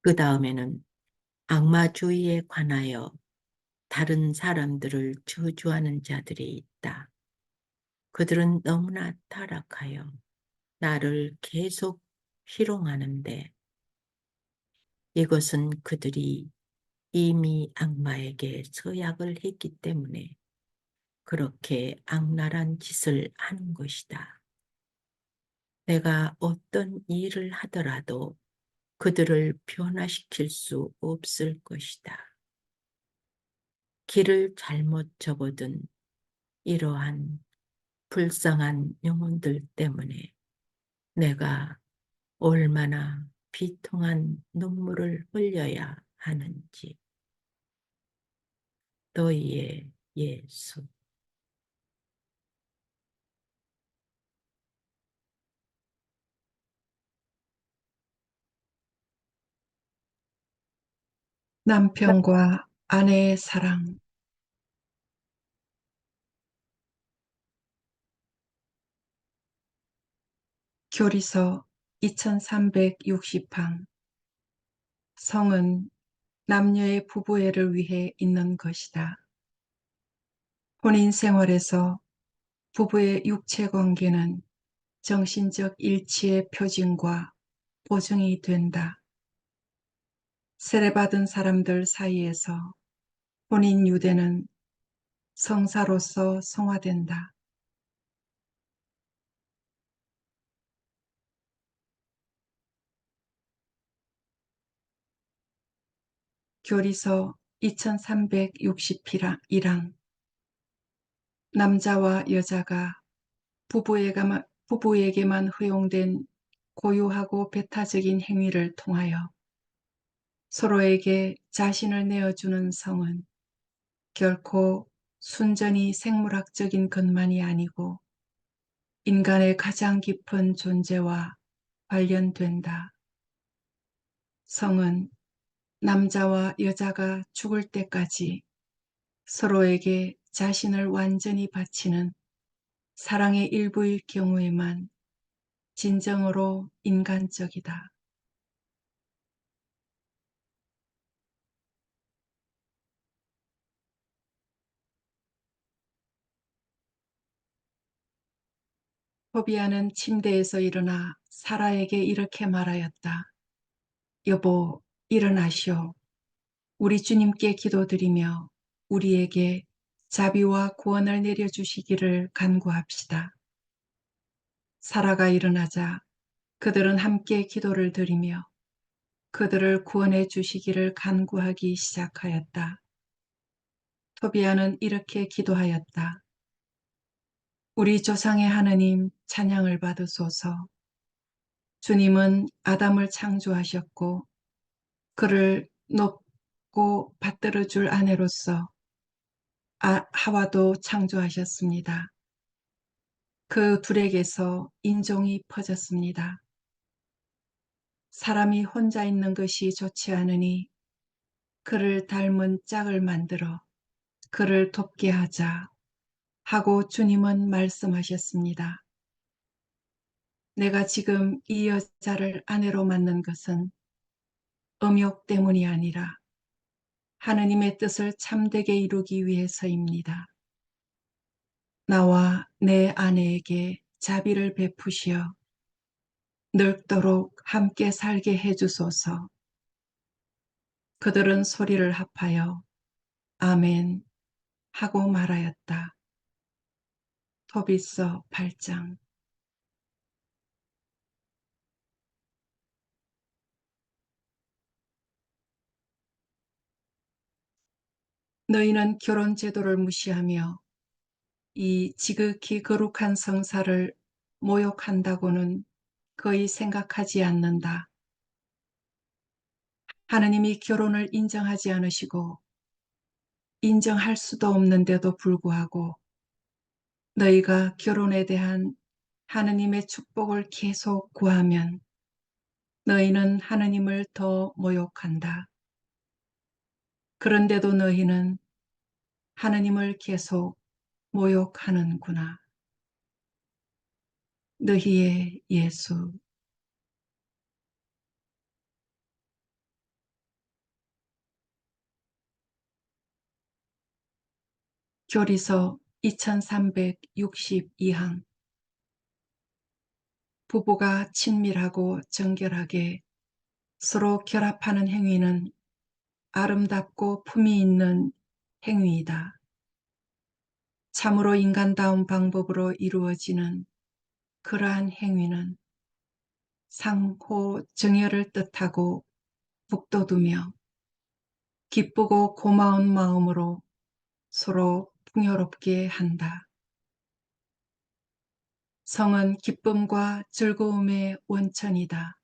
그 다음에는 악마주의에 관하여 다른 사람들을 저주하는 자들이 있다. 그들은 너무나 타락하여 나를 계속 희롱하는데 이것은 그들이 이미 악마에게 서약을 했기 때문에 그렇게 악랄한 짓을 하는 것이다. 내가 어떤 일을 하더라도 그들을 변화시킬 수 없을 것이다. 길을 잘못 접어든 이러한 불쌍한 영혼들 때문에 내가 얼마나 비통한 눈물을 흘려야 하는지. 너희의 예수. 남편과 아내의 사랑. 교리서 2360강. 성은 남녀의 부부애를 위해 있는 것이다. 혼인 생활에서 부부의 육체 관계는 정신적 일치의 표징과 보증이 된다. 세례받은 사람들 사이에서 혼인 유대는 성사로서 성화된다. 교리서 2361랑. 남자와 여자가 부부에게만 허용된 고유하고 배타적인 행위를 통하여 서로에게 자신을 내어주는 성은 결코 순전히 생물학적인 것만이 아니고 인간의 가장 깊은 존재와 관련된다. 성은 남자와 여자가 죽을 때까지 서로에게 자신을 완전히 바치는 사랑의 일부일 경우에만 진정으로 인간적이다. 토비아는 침대에서 일어나 사라에게 이렇게 말하였다. 여보, 일어나시오. 우리 주님께 기도드리며 우리에게 자비와 구원을 내려주시기를 간구합시다. 사라가 일어나자 그들은 함께 기도를 드리며 그들을 구원해 주시기를 간구하기 시작하였다. 토비아는 이렇게 기도하였다. 우리 조상의 하느님 찬양을 받으소서. 주님은 아담을 창조하셨고 그를 높고 받들어 줄 아내로서 하와도 창조하셨습니다. 그 둘에게서 인종이 퍼졌습니다. 사람이 혼자 있는 것이 좋지 않으니 그를 닮은 짝을 만들어 그를 돕게 하자 하고 주님은 말씀하셨습니다. 내가 지금 이 여자를 아내로 맞는 것은 음욕 때문이 아니라 하느님의 뜻을 참되게 이루기 위해서입니다. 나와 내 아내에게 자비를 베푸시어 늙도록 함께 살게 해주소서. 그들은 소리를 합하여 아멘 하고 말하였다. 토비서 8장. 너희는 결혼 제도를 무시하며 이 지극히 거룩한 성사를 모욕한다고는 거의 생각하지 않는다. 하느님이 결혼을 인정하지 않으시고 인정할 수도 없는데도 불구하고 너희가 결혼에 대한 하느님의 축복을 계속 구하면 너희는 하느님을 더 모욕한다. 그런데도 너희는 하느님을 계속 모욕하는구나. 너희의 예수. 교리서 2362항. 부부가 친밀하고 정결하게 서로 결합하는 행위는 아름답고 품위 있는 행위이다. 참으로 인간다운 방법으로 이루어지는 그러한 행위는 상호 정열을 뜻하고 북돋우며 기쁘고 고마운 마음으로 서로 풍요롭게 한다. 성은 기쁨과 즐거움의 원천이다.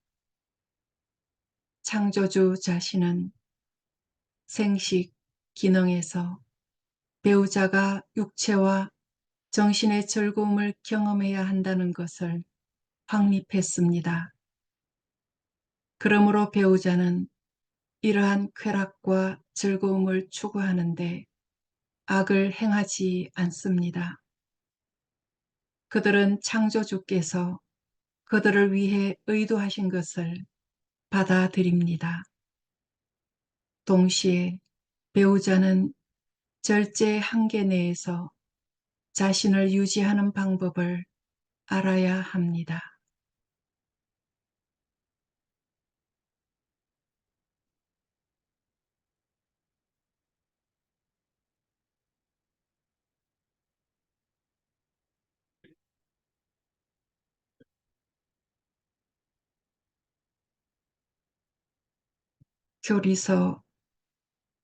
창조주 자신은 생식, 기능에서 배우자가 육체와 정신의 즐거움을 경험해야 한다는 것을 확립했습니다. 그러므로 배우자는 이러한 쾌락과 즐거움을 추구하는데 악을 행하지 않습니다. 그들은 창조주께서 그들을 위해 의도하신 것을 받아들입니다. 동시에 배우자는 절제 한계 내에서 자신을 유지하는 방법을 알아야 합니다. 교리서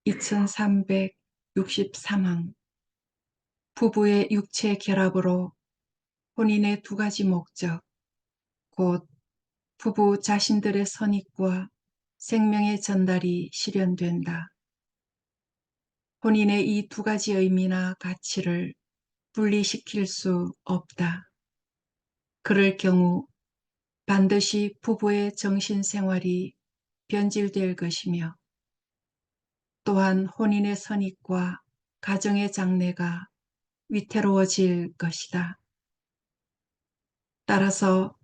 2363항 부부의 육체 결합으로 혼인의 두 가지 목적, 곧 부부 자신들의 선익과 생명의 전달이 실현된다. 혼인의 이 두 가지 의미나 가치를 분리시킬 수 없다. 그럴 경우 반드시 부부의 정신생활이 변질될 것이며 또한 혼인의 선익과 가정의 장래가 위태로워질 것이다. 따라서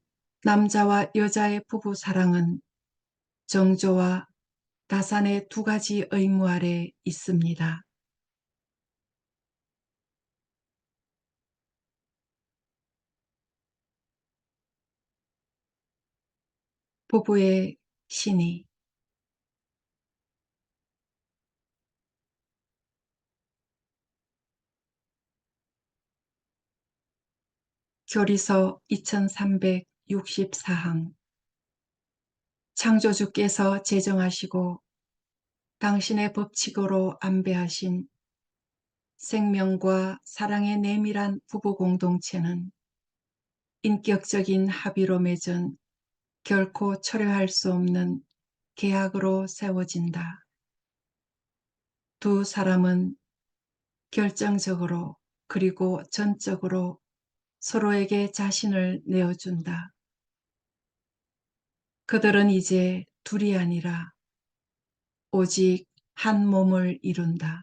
남자와 여자의 부부 사랑은 정조와 다산의 두 가지 의무 아래 있습니다. 부부의 신의 교리서 2364항 창조주께서 제정하시고 당신의 법칙으로 안배하신 생명과 사랑의 내밀한 부부 공동체는 인격적인 합의로 맺은 결코 철회할 수 없는 계약으로 세워진다. 두 사람은 결정적으로 그리고 전적으로 서로에게 자신을 내어준다. 그들은 이제 둘이 아니라 오직 한 몸을 이룬다.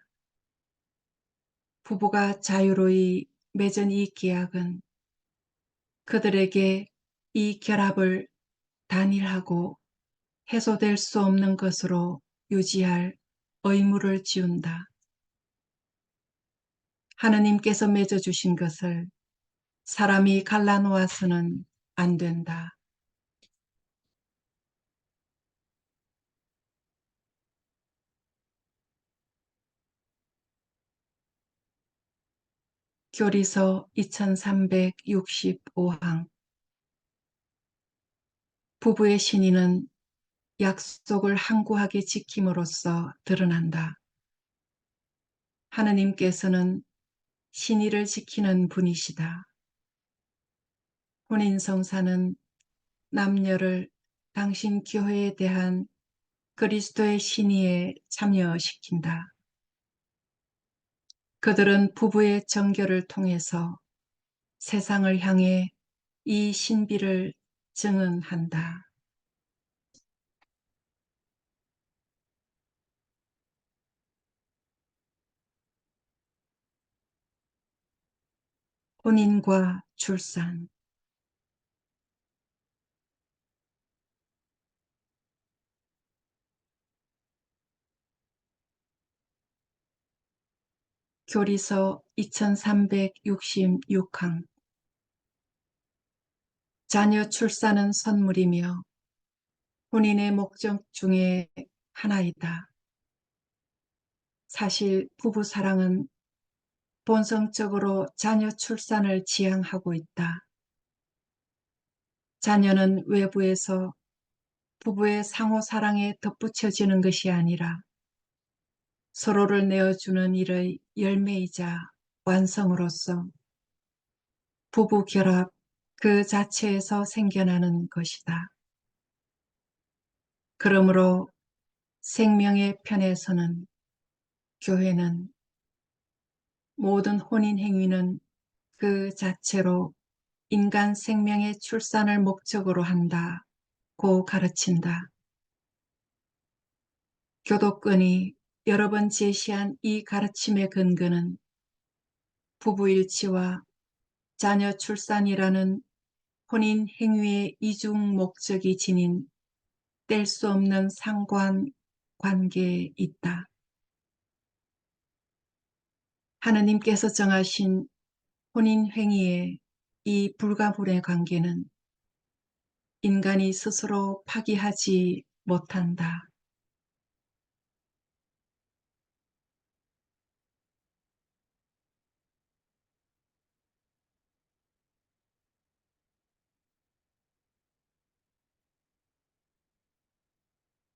부부가 자유로이 맺은 이 계약은 그들에게 이 결합을 단일하고 해소될 수 없는 것으로 유지할 의무를 지운다. 하느님께서 맺어주신 것을 사람이 갈라놓아서는 안 된다. 교리서 2365항 부부의 신의는 약속을 항구하게 지킴으로써 드러난다. 하느님께서는 신의를 지키는 분이시다. 혼인성사는 남녀를 당신 교회에 대한 그리스도의 신의에 참여시킨다. 그들은 부부의 정결을 통해서 세상을 향해 이 신비를 증언한다. 혼인과 출산 교리서 2366항 자녀 출산은 선물이며 혼인의 목적 중에 하나이다. 사실 부부 사랑은 본성적으로 자녀 출산을 지향하고 있다. 자녀는 외부에서 부부의 상호 사랑에 덧붙여지는 것이 아니라 서로를 내어주는 일의 열매이자 완성으로서 부부 결합 그 자체에서 생겨나는 것이다. 그러므로 생명의 편에서는 교회는 모든 혼인 행위는 그 자체로 인간 생명의 출산을 목적으로 한다고 가르친다. 교도권이 여러 번 제시한 이 가르침의 근거는 부부일치와 자녀 출산이라는 혼인 행위의 이중 목적이 지닌 뗄 수 없는 상관 관계에 있다. 하느님께서 정하신 혼인 행위의 이 불가분의 관계는 인간이 스스로 파기하지 못한다.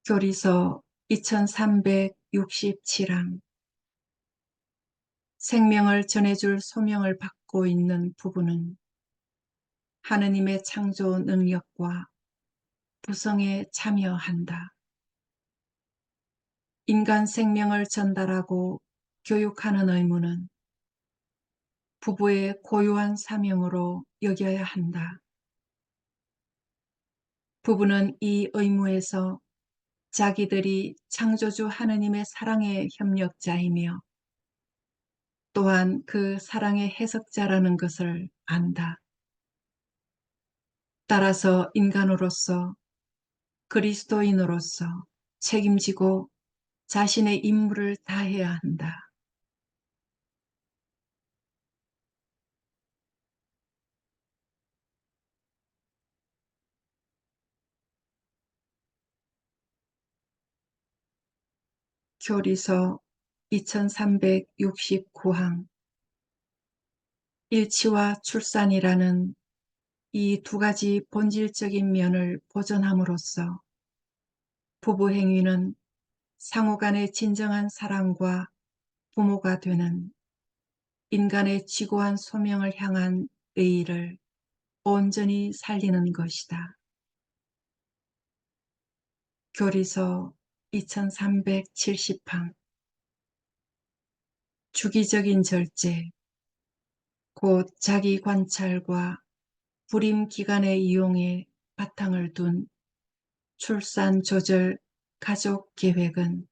교리서 2367항 생명을 전해줄 소명을 받고 있는 부부는 하느님의 창조 능력과 구성에 참여한다. 인간 생명을 전달하고 교육하는 의무는 부부의 고유한 사명으로 여겨야 한다. 부부는 이 의무에서 자기들이 창조주 하느님의 사랑의 협력자이며 또한 그 사랑의 해석자라는 것을 안다. 따라서 인간으로서 그리스도인으로서 책임지고 자신의 임무를 다해야 한다. 교리서 2369항 일치와 출산이라는 이 두 가지 본질적인 면을 보존함으로써 부부 행위는 상호 간의 진정한 사랑과 부모가 되는 인간의 지고한 소명을 향한 의의를 온전히 살리는 것이다. 교리서 2370항 주기적인 절제, 곧 자기 관찰과 불임 기간의 이용에 바탕을 둔 출산 조절 가족 계획은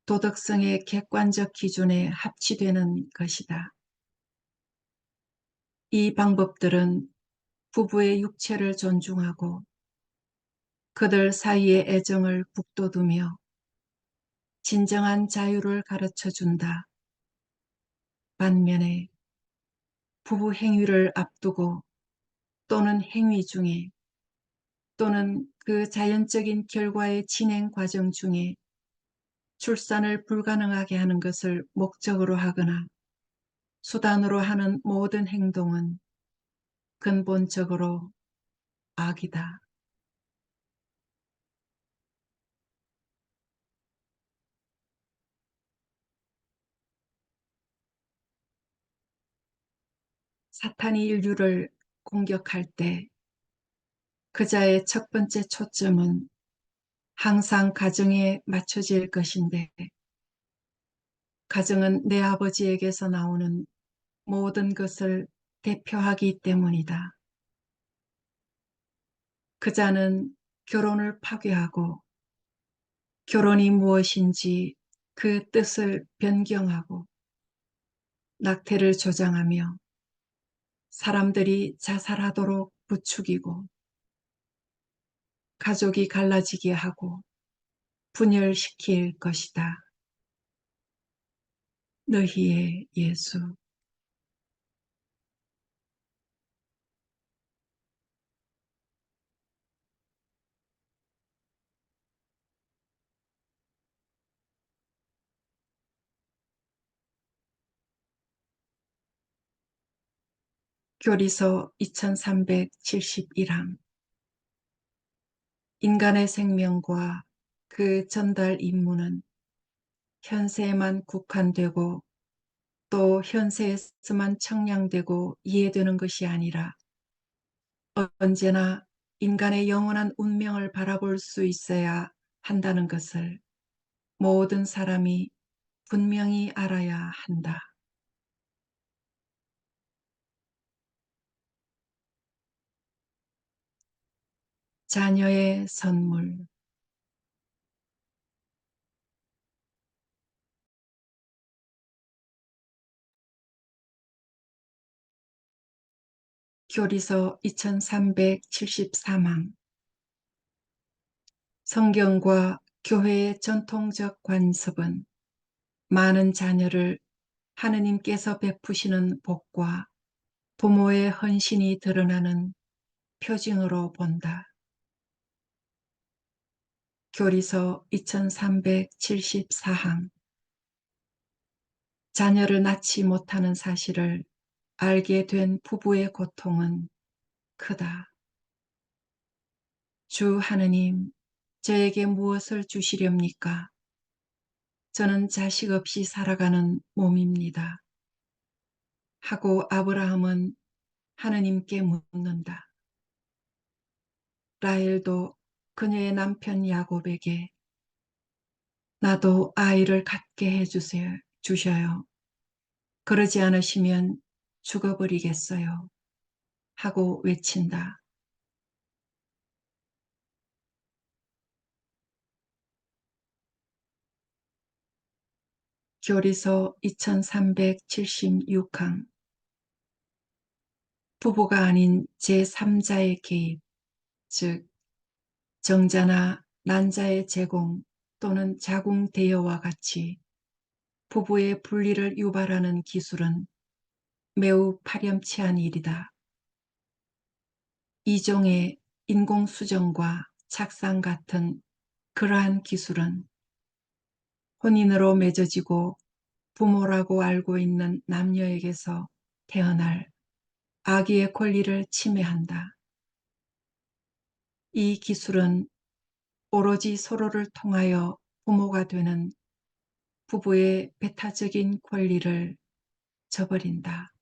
도덕성의 객관적 기준에 합치되는 것이다. 이 방법들은 부부의 육체를 존중하고 그들 사이의 애정을 북돋우며 진정한 자유를 가르쳐준다. 반면에 부부 행위를 앞두고 또는 행위 중에 또는 그 자연적인 결과의 진행 과정 중에 출산을 불가능하게 하는 것을 목적으로 하거나 수단으로 하는 모든 행동은 근본적으로 악이다. 사탄이 인류를 공격할 때 그자의 첫 번째 초점은 항상 가정에 맞춰질 것인데 가정은 내 아버지에게서 나오는 모든 것을 대표하기 때문이다. 그자는 결혼을 파괴하고 결혼이 무엇인지 그 뜻을 변경하고 낙태를 조장하며 사람들이 자살하도록 부추기고 가족이 갈라지게 하고 분열시킬 것이다. 너희의 예수. 교리서 2371항 인간의 생명과 그 전달 임무는 현세에만 국한되고 또 현세에서만 청량되고 이해되는 것이 아니라 언제나 인간의 영원한 운명을 바라볼 수 있어야 한다는 것을 모든 사람이 분명히 알아야 한다. 자녀의 선물. 교리서 2373항 성경과 교회의 전통적 관습은 많은 자녀를 하느님께서 베푸시는 복과 부모의 헌신이 드러나는 표징으로 본다. 교리서 2374항 자녀를 낳지 못하는 사실을 알게 된 부부의 고통은 크다. 주 하느님, 저에게 무엇을 주시렵니까? 저는 자식 없이 살아가는 몸입니다. 하고 아브라함은 하느님께 묻는다. 라헬도 그녀의 남편 야곱에게 나도 아이를 갖게 주셔요. 그러지 않으시면 죽어버리겠어요. 하고 외친다. 교리서 2376항 부부가 아닌 제3자의 개입, 즉 정자나 난자의 제공 또는 자궁 대여와 같이 부부의 분리를 유발하는 기술은 매우 파렴치한 일이다. 이종의 인공수정과 착상 같은 그러한 기술은 혼인으로 맺어지고 부모라고 알고 있는 남녀에게서 태어날 아기의 권리를 침해한다. 이 기술은 오로지 서로를 통하여 부모가 되는 부부의 배타적인 권리를 저버린다.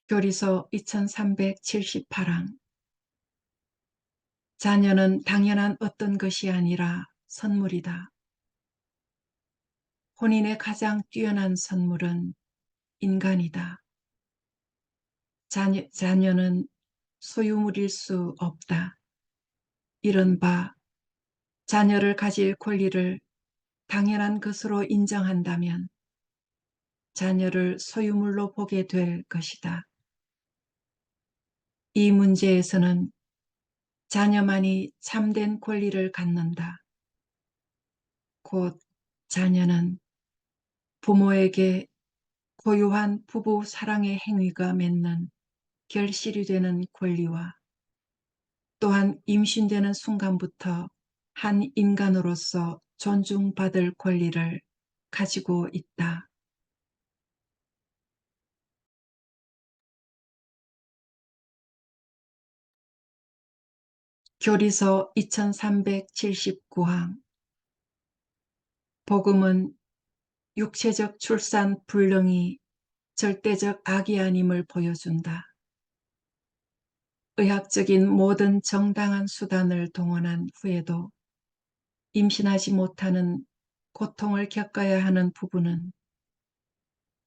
교리서 2378항 자녀는 당연한 어떤 것이 아니라 선물이다. 혼인의 가장 뛰어난 선물은 인간이다. 자녀는 소유물일 수 없다. 이른바 자녀를 가질 권리를 당연한 것으로 인정한다면 자녀를 소유물로 보게 될 것이다. 이 문제에서는 자녀만이 참된 권리를 갖는다. 곧 자녀는 부모에게 고유한 부부 사랑의 행위가 맺는 결실이 되는 권리와 또한 임신되는 순간부터 한 인간으로서 존중받을 권리를 가지고 있다. 교리서 2379항 복음은 육체적 출산 불능이 절대적 악이 아님을 보여준다. 의학적인 모든 정당한 수단을 동원한 후에도 임신하지 못하는 고통을 겪어야 하는 부부는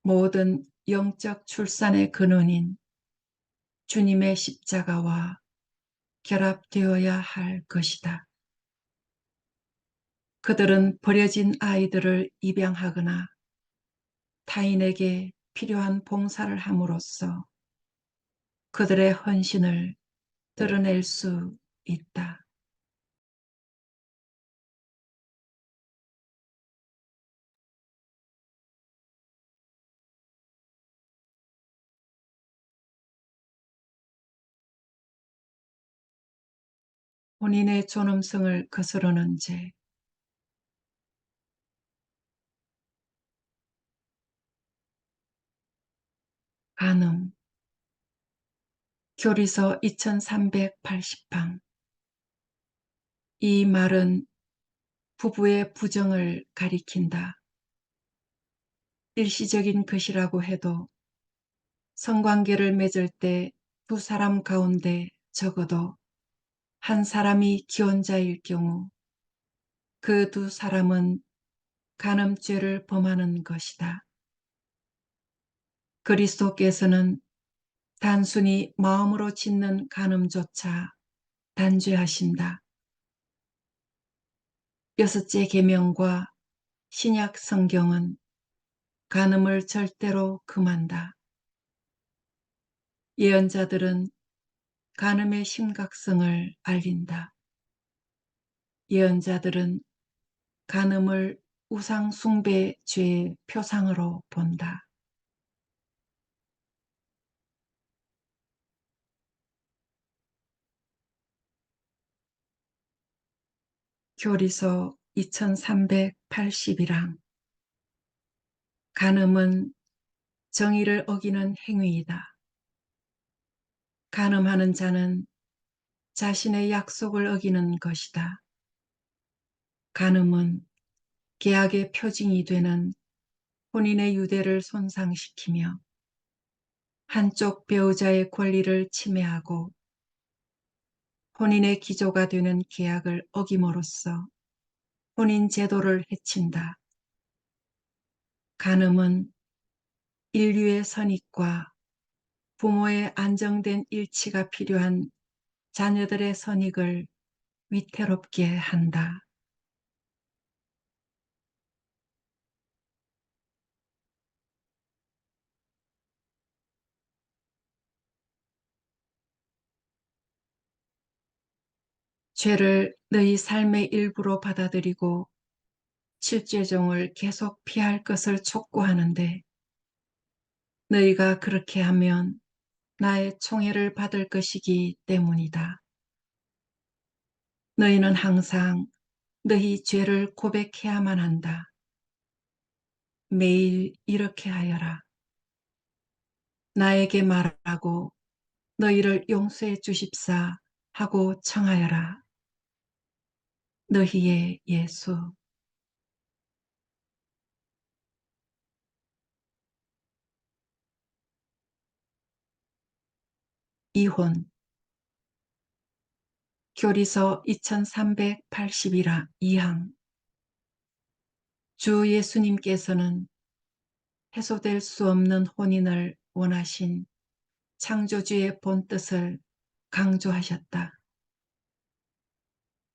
모든 영적 출산의 근원인 주님의 십자가와 결합되어야 할 것이다. 그들은 버려진 아이들을 입양하거나 타인에게 필요한 봉사를 함으로써 그들의 헌신을 드러낼 수 있다. 혼인의 존엄성을 거스르는 죄. 간음. 교리서 2380방. 이 말은 부부의 부정을 가리킨다. 일시적인 것이라고 해도 성관계를 맺을 때 두 사람 가운데 적어도 한 사람이 기혼자일 경우 그 두 사람은 간음죄를 범하는 것이다. 그리스도께서는 단순히 마음으로 짓는 간음조차 단죄하신다. 여섯째 계명과 신약 성경은 간음을 절대로 금한다. 예언자들은 간음의 심각성을 알린다. 예언자들은 간음을 우상 숭배 죄의 표상으로 본다. 교리서 2380이랑 간음은 정의를 어기는 행위이다. 간음하는 자는 자신의 약속을 어기는 것이다. 간음은 계약의 표징이 되는 혼인의 유대를 손상시키며 한쪽 배우자의 권리를 침해하고 혼인의 기조가 되는 계약을 어김으로써 혼인 제도를 해친다. 간음은 인류의 선익과 부모의 안정된 일치가 필요한 자녀들의 선익을 위태롭게 한다. 죄를 너희 삶의 일부로 받아들이고 칠죄종을 계속 피할 것을 촉구하는데 너희가 그렇게 하면 나의 총애를 받을 것이기 때문이다. 너희는 항상 너희 죄를 고백해야만 한다. 매일 이렇게 하여라. 나에게 말하고 너희를 용서해 주십사 하고 청하여라. 너희의 예수. 이혼. 교리서 2381화 2항. 주 예수님께서는 해소될 수 없는 혼인을 원하신 창조주의 본뜻을 강조하셨다.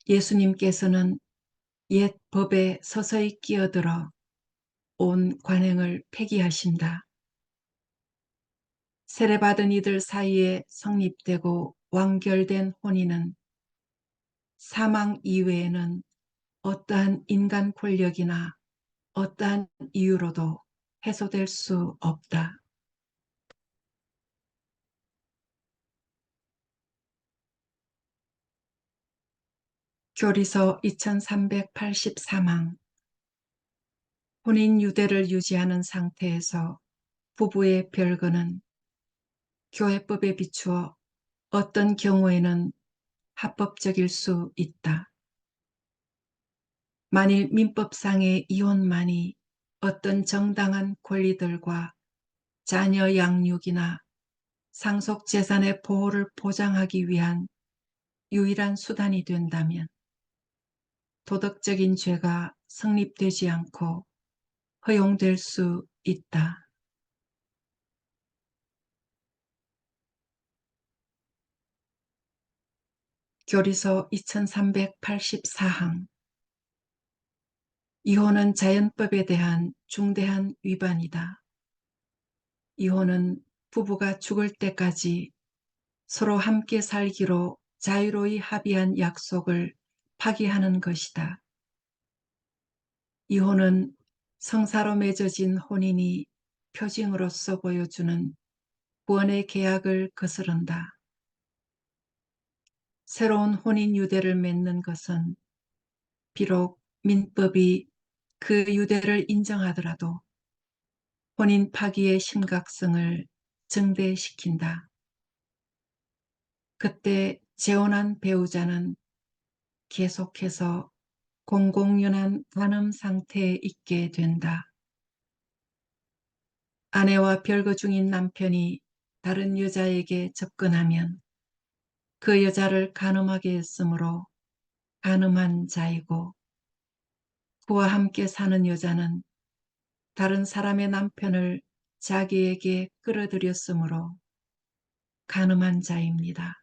예수님께서는 옛 법에 서서히 끼어들어 온 관행을 폐기하신다. 세례받은 이들 사이에 성립되고 완결된 혼인은 사망 이외에는 어떠한 인간 권력이나 어떠한 이유로도 해소될 수 없다. 교리서 2384망. 혼인 유대를 유지하는 상태에서 부부의 별거는 교회법에 비추어 어떤 경우에는 합법적일 수 있다. 만일 민법상의 이혼만이 어떤 정당한 권리들과 자녀 양육이나 상속 재산의 보호를 보장하기 위한 유일한 수단이 된다면 도덕적인 죄가 성립되지 않고 허용될 수 있다. 교리서 2384항. 이혼은 자연법에 대한 중대한 위반이다. 이혼은 부부가 죽을 때까지 서로 함께 살기로 자유로이 합의한 약속을 파기하는 것이다. 이혼은 성사로 맺어진 혼인이 표징으로서 보여주는 구원의 계약을 거스른다. 새로운 혼인 유대를 맺는 것은 비록 민법이 그 유대를 인정하더라도 혼인 파기의 심각성을 증대시킨다. 그때 재혼한 배우자는 계속해서 공공연한 간음 상태에 있게 된다. 아내와 별거 중인 남편이 다른 여자에게 접근하면 그 여자를 간음하게 했으므로 간음한 자이고, 그와 함께 사는 여자는 다른 사람의 남편을 자기에게 끌어들였으므로 간음한 자입니다.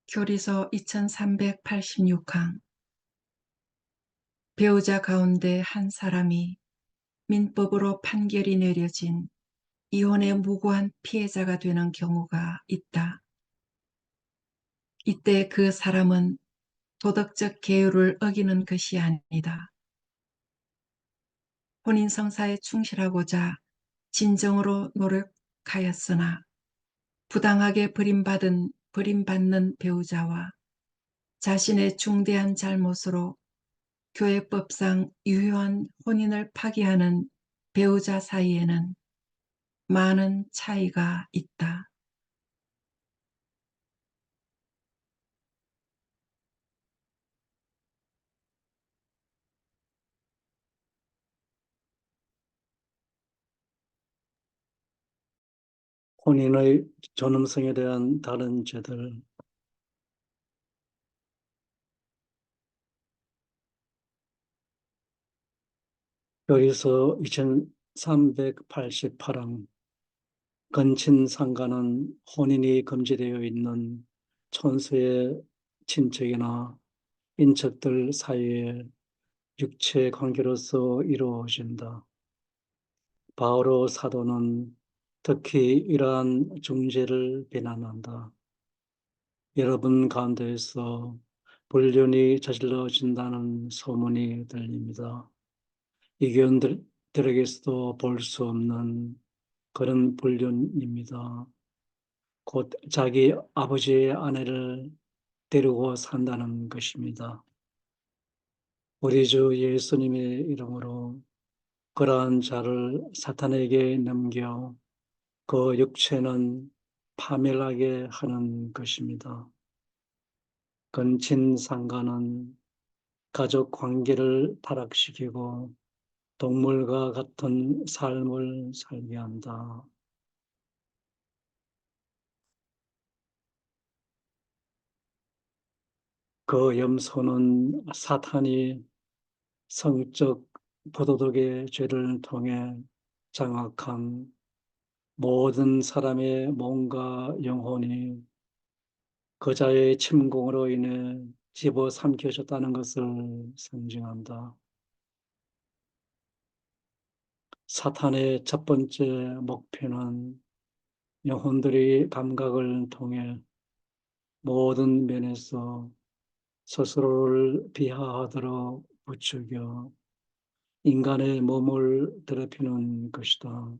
교리서 2386항. 배우자 가운데 한 사람이 민법으로 판결이 내려진 이혼의 무고한 피해자가 되는 경우가 있다. 이때 그 사람은 도덕적 계율을 어기는 것이 아니다. 혼인 성사에 충실하고자 진정으로 노력하였으나 부당하게 버림받는 배우자와 자신의 중대한 잘못으로 교회법상 유효한 혼인을 파기하는 배우자 사이에는 많은 차이가 있다. 혼인의 존엄성에 대한 다른 죄들. 교리서 2388항. 건친상간은 혼인이 금지되어 있는 촌수의 친척이나 인척들 사이의 육체 관계로서 이루어진다. 바오로 사도는 특히 이러한 중죄를 비난한다. 여러분 가운데에서 불륜이 저질러진다는 소문이 들립니다. 이교인들에게서도 볼 수 없는 그런 불륜입니다. 곧 자기 아버지의 아내를 데리고 산다는 것입니다. 우리 주 예수님의 이름으로 그러한 자를 사탄에게 넘겨 그 육체는 파멸하게 하는 것입니다. 근친상간은 가족 관계를 타락시키고 동물과 같은 삶을 살게 한다. 그 염소는 사탄이 성적 부도덕의 죄를 통해 장악한 모든 사람의 몸과 영혼이 그자의 침공으로 인해 집어삼켜졌다는 것을 상징한다. 사탄의 첫 번째 목표는 영혼들이 감각을 통해 모든 면에서 스스로를 비하하도록 부추겨 인간의 몸을 더럽히는 것이다.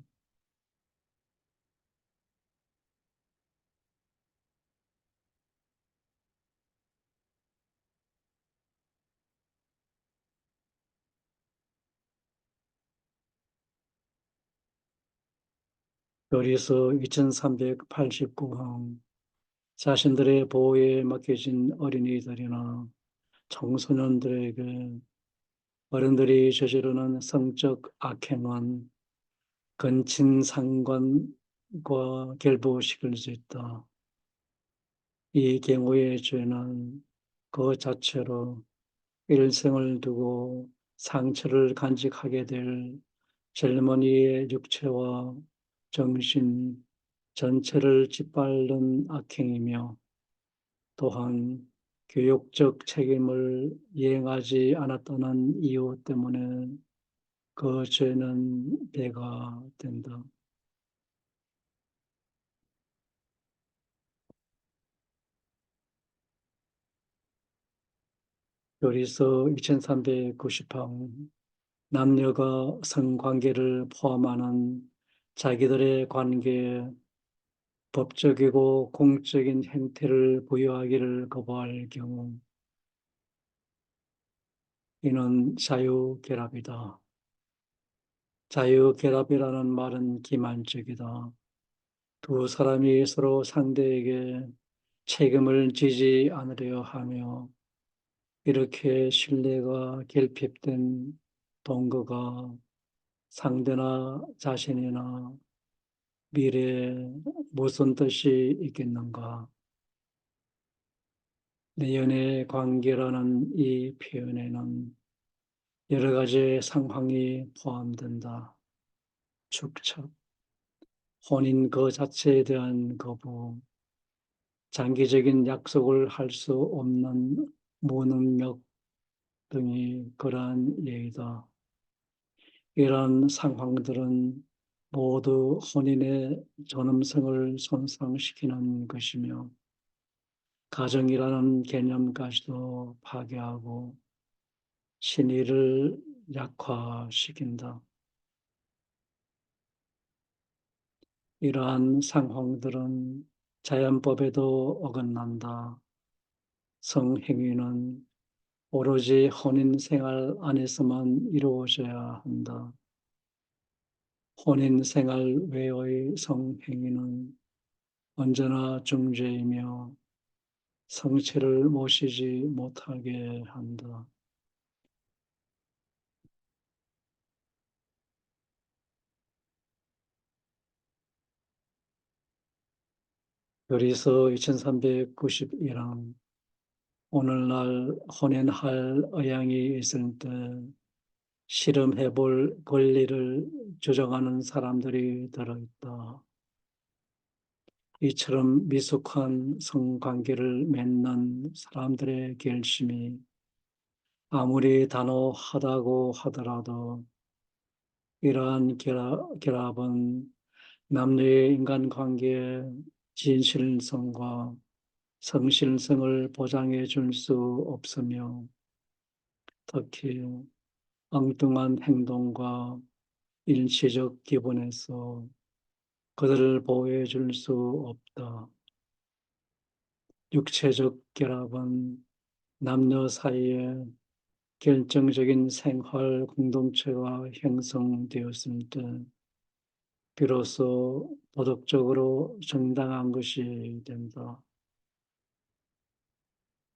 요리서 2389항. 자신들의 보호에 맡겨진 어린이들이나 청소년들에게 어른들이 저지르는 성적 악행은 근친상간과 결부시킬 수 있다. 이 경우의 죄는 그 자체로 일생을 두고 상처를 간직하게 될 젊은이의 육체와 정신 전체를 짓밟는 악행이며, 또한 교육적 책임을 이행하지 않았다는 이유 때문에 그 죄는 배가 된다. 요리서 2390방 남녀가 성관계를 포함하는 자기들의 관계에 법적이고 공적인 형태를 부여하기를 거부할 경우 이는 자유결합이다. 자유결합이라는 말은 기만적이다. 두 사람이 서로 상대에게 책임을 지지 않으려 하며 이렇게 신뢰가 결핍된 동거가 상대나 자신이나 미래에 무슨 뜻이 있겠는가? 내연의 관계라는 이 표현에는 여러 가지 상황이 포함된다. 축척, 혼인 그 자체에 대한 거부, 장기적인 약속을 할 수 없는 무능력 등이 그러한 예이다. 이러한 상황들은 모두 혼인의 존엄성을 손상시키는 것이며 가정이라는 개념까지도 파괴하고 신의를 약화시킨다. 이러한 상황들은 자연법에도 어긋난다. 성행위는 오로지 혼인 생활 안에서만 이루어져야 한다. 혼인 생활 외의 성행위는 언제나 중죄이며 성체를 모시지 못하게 한다. 요리서 2391항 오늘날 혼인할 의향이 있을 때 실험해 볼 권리를 주장하는 사람들이 들어있다. 이처럼 미숙한 성관계를 맺는 사람들의 결심이 아무리 단호하다고 하더라도 이러한 결합은 남녀의 인간관계의 진실성과 성실성을 보장해 줄 수 없으며 특히 엉뚱한 행동과 일시적 기분에서 그들을 보호해 줄 수 없다. 육체적 결합은 남녀 사이에 결정적인 생활 공동체가 형성되었을 때 비로소 도덕적으로 정당한 것이 된다.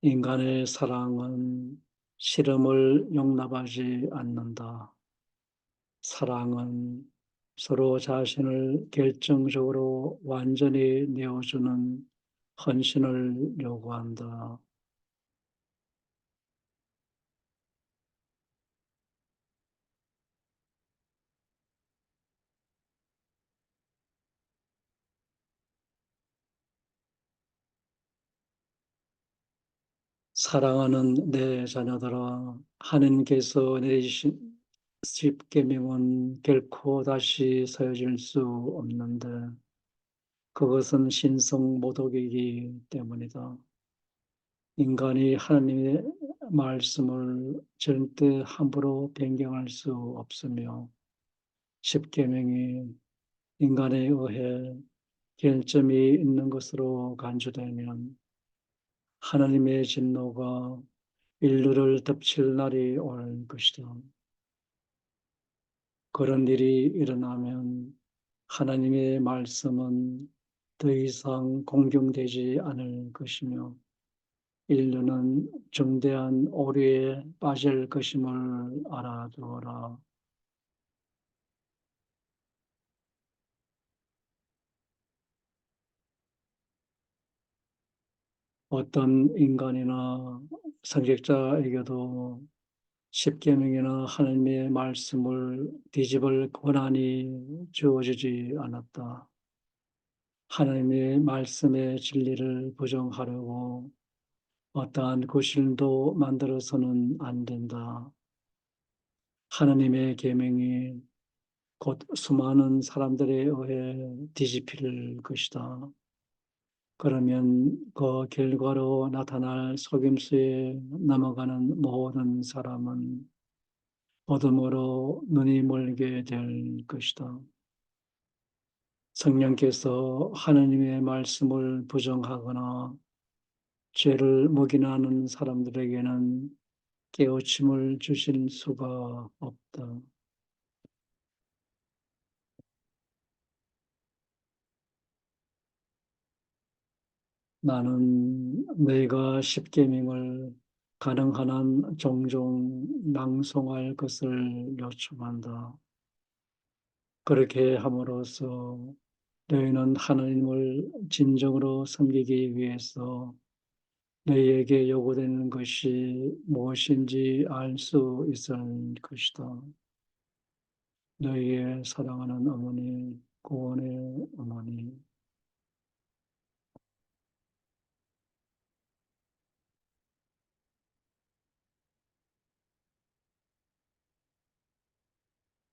인간의 사랑은 실험을 용납하지 않는다. 사랑은 서로 자신을 결정적으로 완전히 내어주는 헌신을 요구한다. 사랑하는 내 자녀들아, 하나님께서 내리신 십계명은 결코 다시 서여질 수 없는데 그것은 신성모독이기 때문이다. 인간이 하나님의 말씀을 절대 함부로 변경할 수 없으며 십계명이 인간에 의해 결점이 있는 것으로 간주되면 하나님의 진노가 인류를 덮칠 날이 올 것이다. 그런 일이 일어나면 하나님의 말씀은 더 이상 공경되지 않을 것이며 인류는 중대한 오류에 빠질 것임을 알아두어라. 어떤 인간이나 성직자에게도 십계명이나 하나님의 말씀을 뒤집을 권한이 주어지지 않았다. 하나님의 말씀의 진리를 부정하려고 어떠한 구실도 만들어서는 안 된다. 하나님의 계명이 곧 수많은 사람들에 의해 뒤집힐 것이다. 그러면 그 결과로 나타날 속임수에 넘어가는 모든 사람은 어둠으로 눈이 멀게 될 것이다. 성령께서 하느님의 말씀을 부정하거나 죄를 묵인하는 사람들에게는 깨우침을 주실 수가 없다. 나는 너희가 십계명을 가능한 한 종종 낭송할 것을 요청한다. 그렇게 함으로써 너희는 하나님을 진정으로 섬기기 위해서 너희에게 요구되는 것이 무엇인지 알 수 있을 것이다. 너희의 사랑하는 어머니, 구원의 어머니.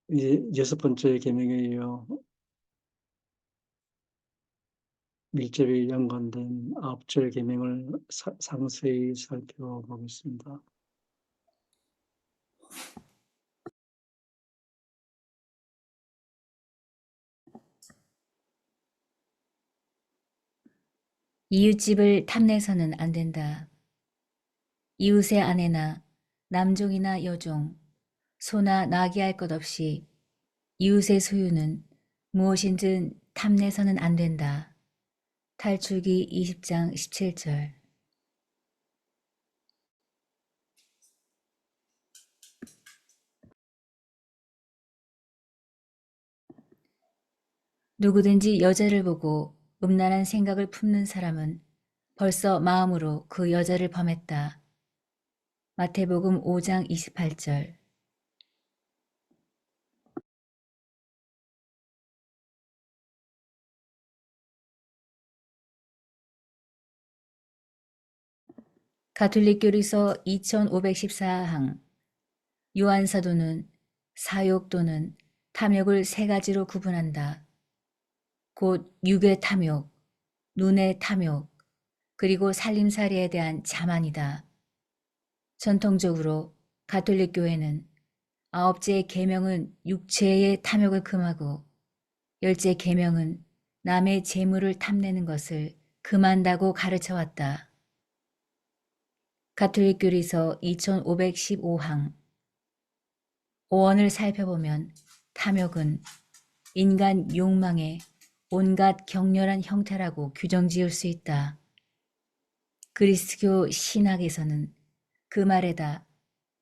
이제 6번째 계명이에요. 밀접히 연관된 9절 계명을 상세히 살펴보겠습니다. 이웃집을 탐내서는 안 된다. 이웃의 아내나 남종이나 여종, 소나 나귀 할 것 없이 이웃의 소유는 무엇인든 탐내서는 안 된다. 탈출기 20장 17절. 누구든지 여자를 보고 음란한 생각을 품는 사람은 벌써 마음으로 그 여자를 범했다. 마태복음 5장 28절. 가톨릭교리서 2514항. 요한사도는 사욕 또는 탐욕을 세 가지로 구분한다. 곧 육의 탐욕, 눈의 탐욕, 그리고 살림살이에 대한 자만이다. 전통적으로 가톨릭 교회는 9째 계명은 육체의 탐욕을 금하고 10째 계명은 남의 재물을 탐내는 것을 금한다고 가르쳐왔다. 가톨릭 교리서 2515항. 오원을 살펴보면 탐욕은 인간 욕망의 온갖 격렬한 형태라고 규정지을 수 있다. 그리스도 신학에서는 그 말에다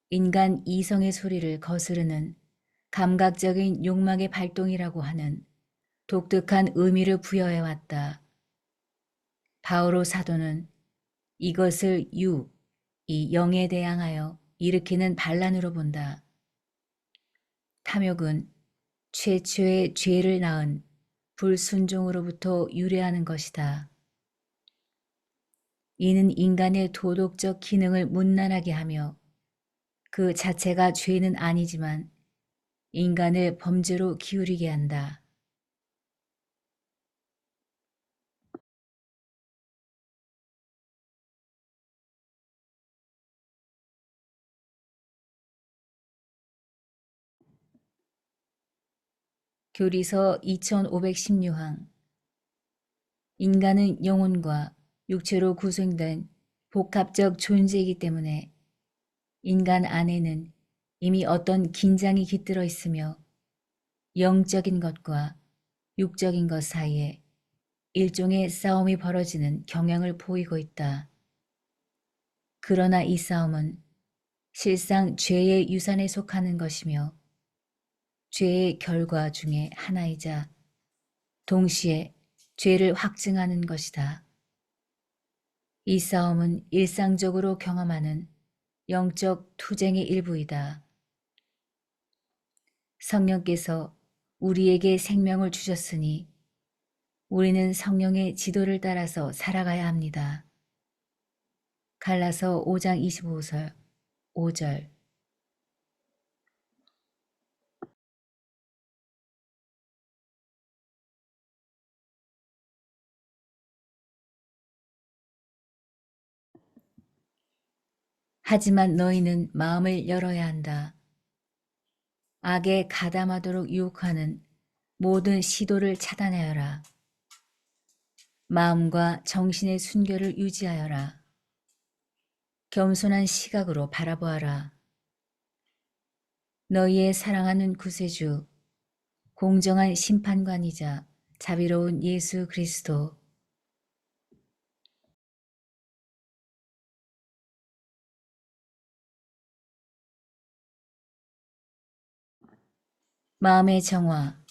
인간 이성의 소리를 거스르는 감각적인 욕망의 발동이라고 하는 독특한 의미를 부여해왔다. 바오로 사도는 이것을 이 영에 대항하여 일으키는 반란으로 본다. 탐욕은 최초의 죄를 낳은 불순종으로부터 유래하는 것이다. 이는 인간의 도덕적 기능을 문란하게 하며 그 자체가 죄는 아니지만 인간을 범죄로 기울이게 한다. 교리서 2516항. 인간은 영혼과 육체로 구성된 복합적 존재이기 때문에 인간 안에는 이미 어떤 긴장이 깃들어 있으며 영적인 것과 육적인 것 사이에 일종의 싸움이 벌어지는 경향을 보이고 있다. 그러나 이 싸움은 실상 죄의 유산에 속하는 것이며 죄의 결과 중에 하나이자 동시에 죄를 확증하는 것이다. 이 싸움은 일상적으로 경험하는 영적 투쟁의 일부이다. 성령께서 우리에게 생명을 주셨으니 우리는 성령의 지도를 따라서 살아가야 합니다. 갈라서 5장 25절 5절. 하지만 너희는 마음을 열어야 한다. 악에 가담하도록 유혹하는 모든 시도를 차단하여라. 마음과 정신의 순결을 유지하여라. 겸손한 시각으로 바라보아라. 너희의 사랑하는 구세주, 공정한 심판관이자 자비로운 예수 그리스도, 마음의 정화,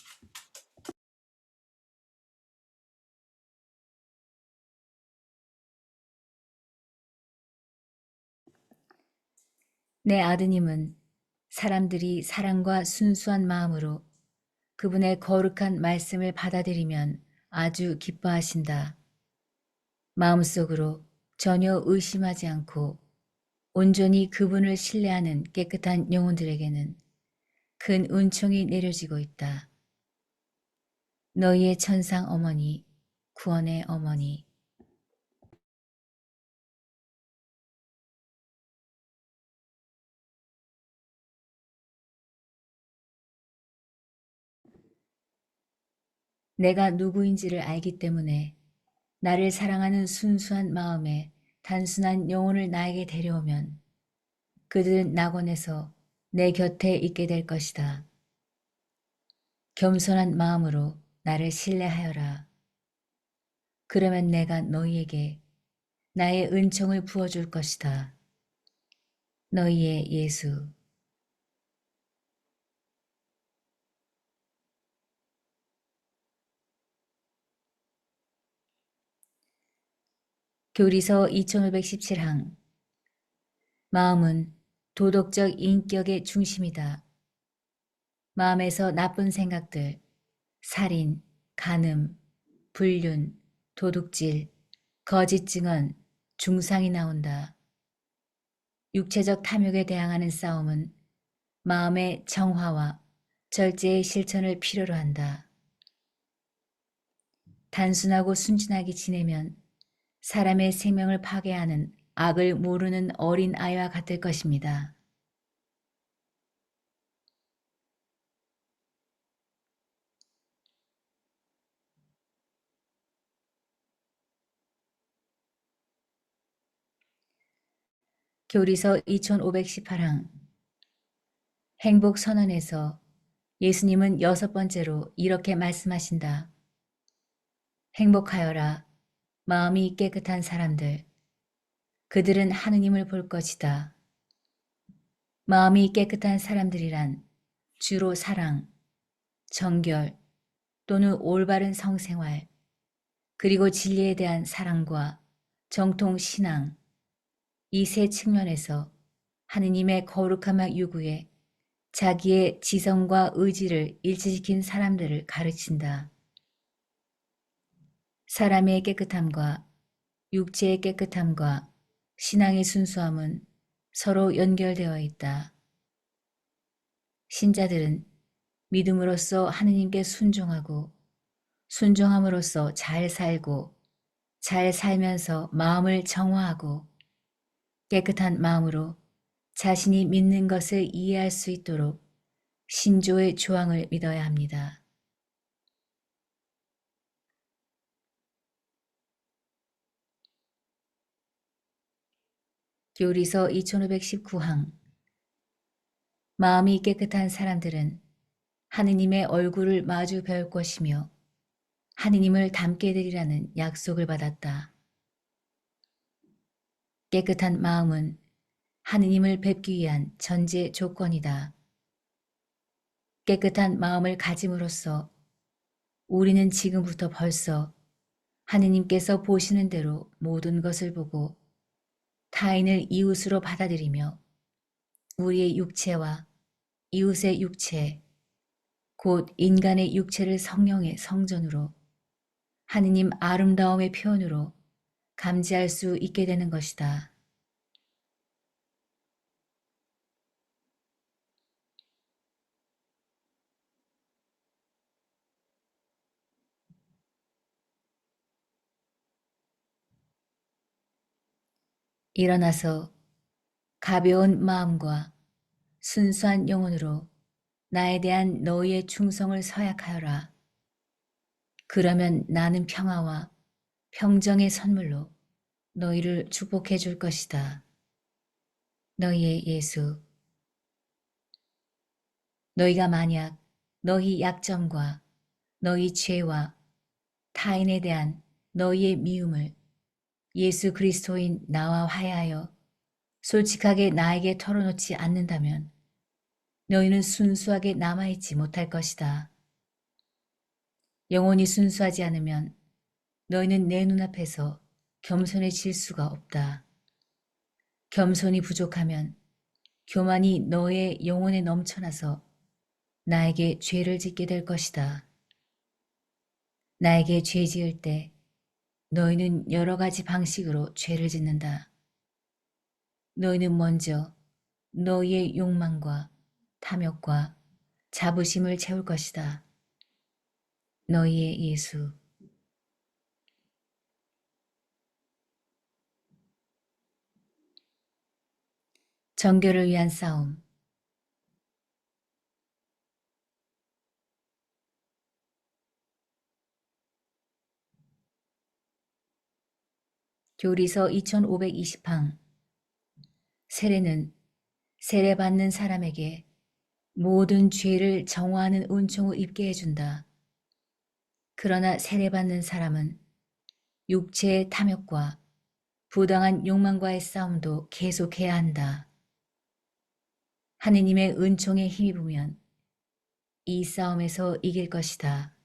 내 아드님은 사람들이 사랑과 순수한 마음으로 그분의 거룩한 말씀을 받아들이면 아주 기뻐하신다. 마음속으로 전혀 의심하지 않고 온전히 그분을 신뢰하는 깨끗한 영혼들에게는 큰 은총이 내려지고 있다. 너희의 천상 어머니, 구원의 어머니. 내가 누구인지를 알기 때문에 나를 사랑하는 순수한 마음에 단순한 영혼을 나에게 데려오면 그들은 낙원에서 내 곁에 있게 될 것이다. 겸손한 마음으로 나를 신뢰하여라. 그러면 내가 너희에게 나의 은총을 부어줄 것이다. 너희의 예수. 교리서 2517항. 마음은 도덕적 인격의 중심이다. 마음에서 나쁜 생각들, 살인, 간음, 불륜, 도둑질, 거짓 증언, 중상이 나온다. 육체적 탐욕에 대항하는 싸움은 마음의 정화와 절제의 실천을 필요로 한다. 단순하고 순진하게 지내면 사람의 생명을 파괴하는 악을 모르는 어린 아이와 같을 것입니다. 교리서 2518항. 행복선언에서 예수님은 6번째로 이렇게 말씀하신다. 행복하여라, 마음이 깨끗한 사람들. 그들은 하느님을 볼 것이다. 마음이 깨끗한 사람들이란 주로 사랑, 정결 또는 올바른 성생활, 그리고 진리에 대한 사랑과 정통 신앙, 이 세 측면에서 하느님의 거룩함을 요구해 자기의 지성과 의지를 일치시킨 사람들을 가르친다. 사람의 깨끗함과 육체의 깨끗함과 신앙의 순수함은 서로 연결되어 있다. 신자들은 믿음으로써 하느님께 순종하고 순종함으로써 잘 살고 잘 살면서 마음을 정화하고 깨끗한 마음으로 자신이 믿는 것을 이해할 수 있도록 신조의 조항을 믿어야 합니다. 교리서 2519항. 마음이 깨끗한 사람들은 하느님의 얼굴을 마주 배울 것이며 하느님을 닮게 되리라는 약속을 받았다. 깨끗한 마음은 하느님을 뵙기 위한 전제 조건이다. 깨끗한 마음을 가짐으로써 우리는 지금부터 벌써 하느님께서 보시는 대로 모든 것을 보고 타인을 이웃으로 받아들이며 우리의 육체와 이웃의 육체, 곧 인간의 육체를 성령의 성전으로 하느님 아름다움의 표현으로 감지할 수 있게 되는 것이다. 일어나서 가벼운 마음과 순수한 영혼으로 나에 대한 너희의 충성을 서약하여라. 그러면 나는 평화와 평정의 선물로 너희를 축복해 줄 것이다. 너희의 예수. 너희가 만약 너희 약점과 너희 죄와 타인에 대한 너희의 미움을 예수 그리스도인 나와 화해하여 솔직하게 나에게 털어놓지 않는다면 너희는 순수하게 남아있지 못할 것이다. 영혼이 순수하지 않으면 너희는 내 눈앞에서 겸손해질 수가 없다. 겸손이 부족하면 교만이 너의 영혼에 넘쳐나서 나에게 죄를 짓게 될 것이다. 나에게 죄 지을 때 너희는 여러 가지 방식으로 죄를 짓는다. 너희는 먼저 너희의 욕망과 탐욕과 자부심을 채울 것이다. 너희의 예수. 정결을 위한 싸움. 교리서 2520강. 세례는 세례받는 사람에게 모든 죄를 정화하는 은총을 입게 해준다. 그러나 세례받는 사람은 육체의 탐욕과 부당한 욕망과의 싸움도 계속해야 한다. 하느님의 은총에 힘입으면 이 싸움에서 이길 것이다.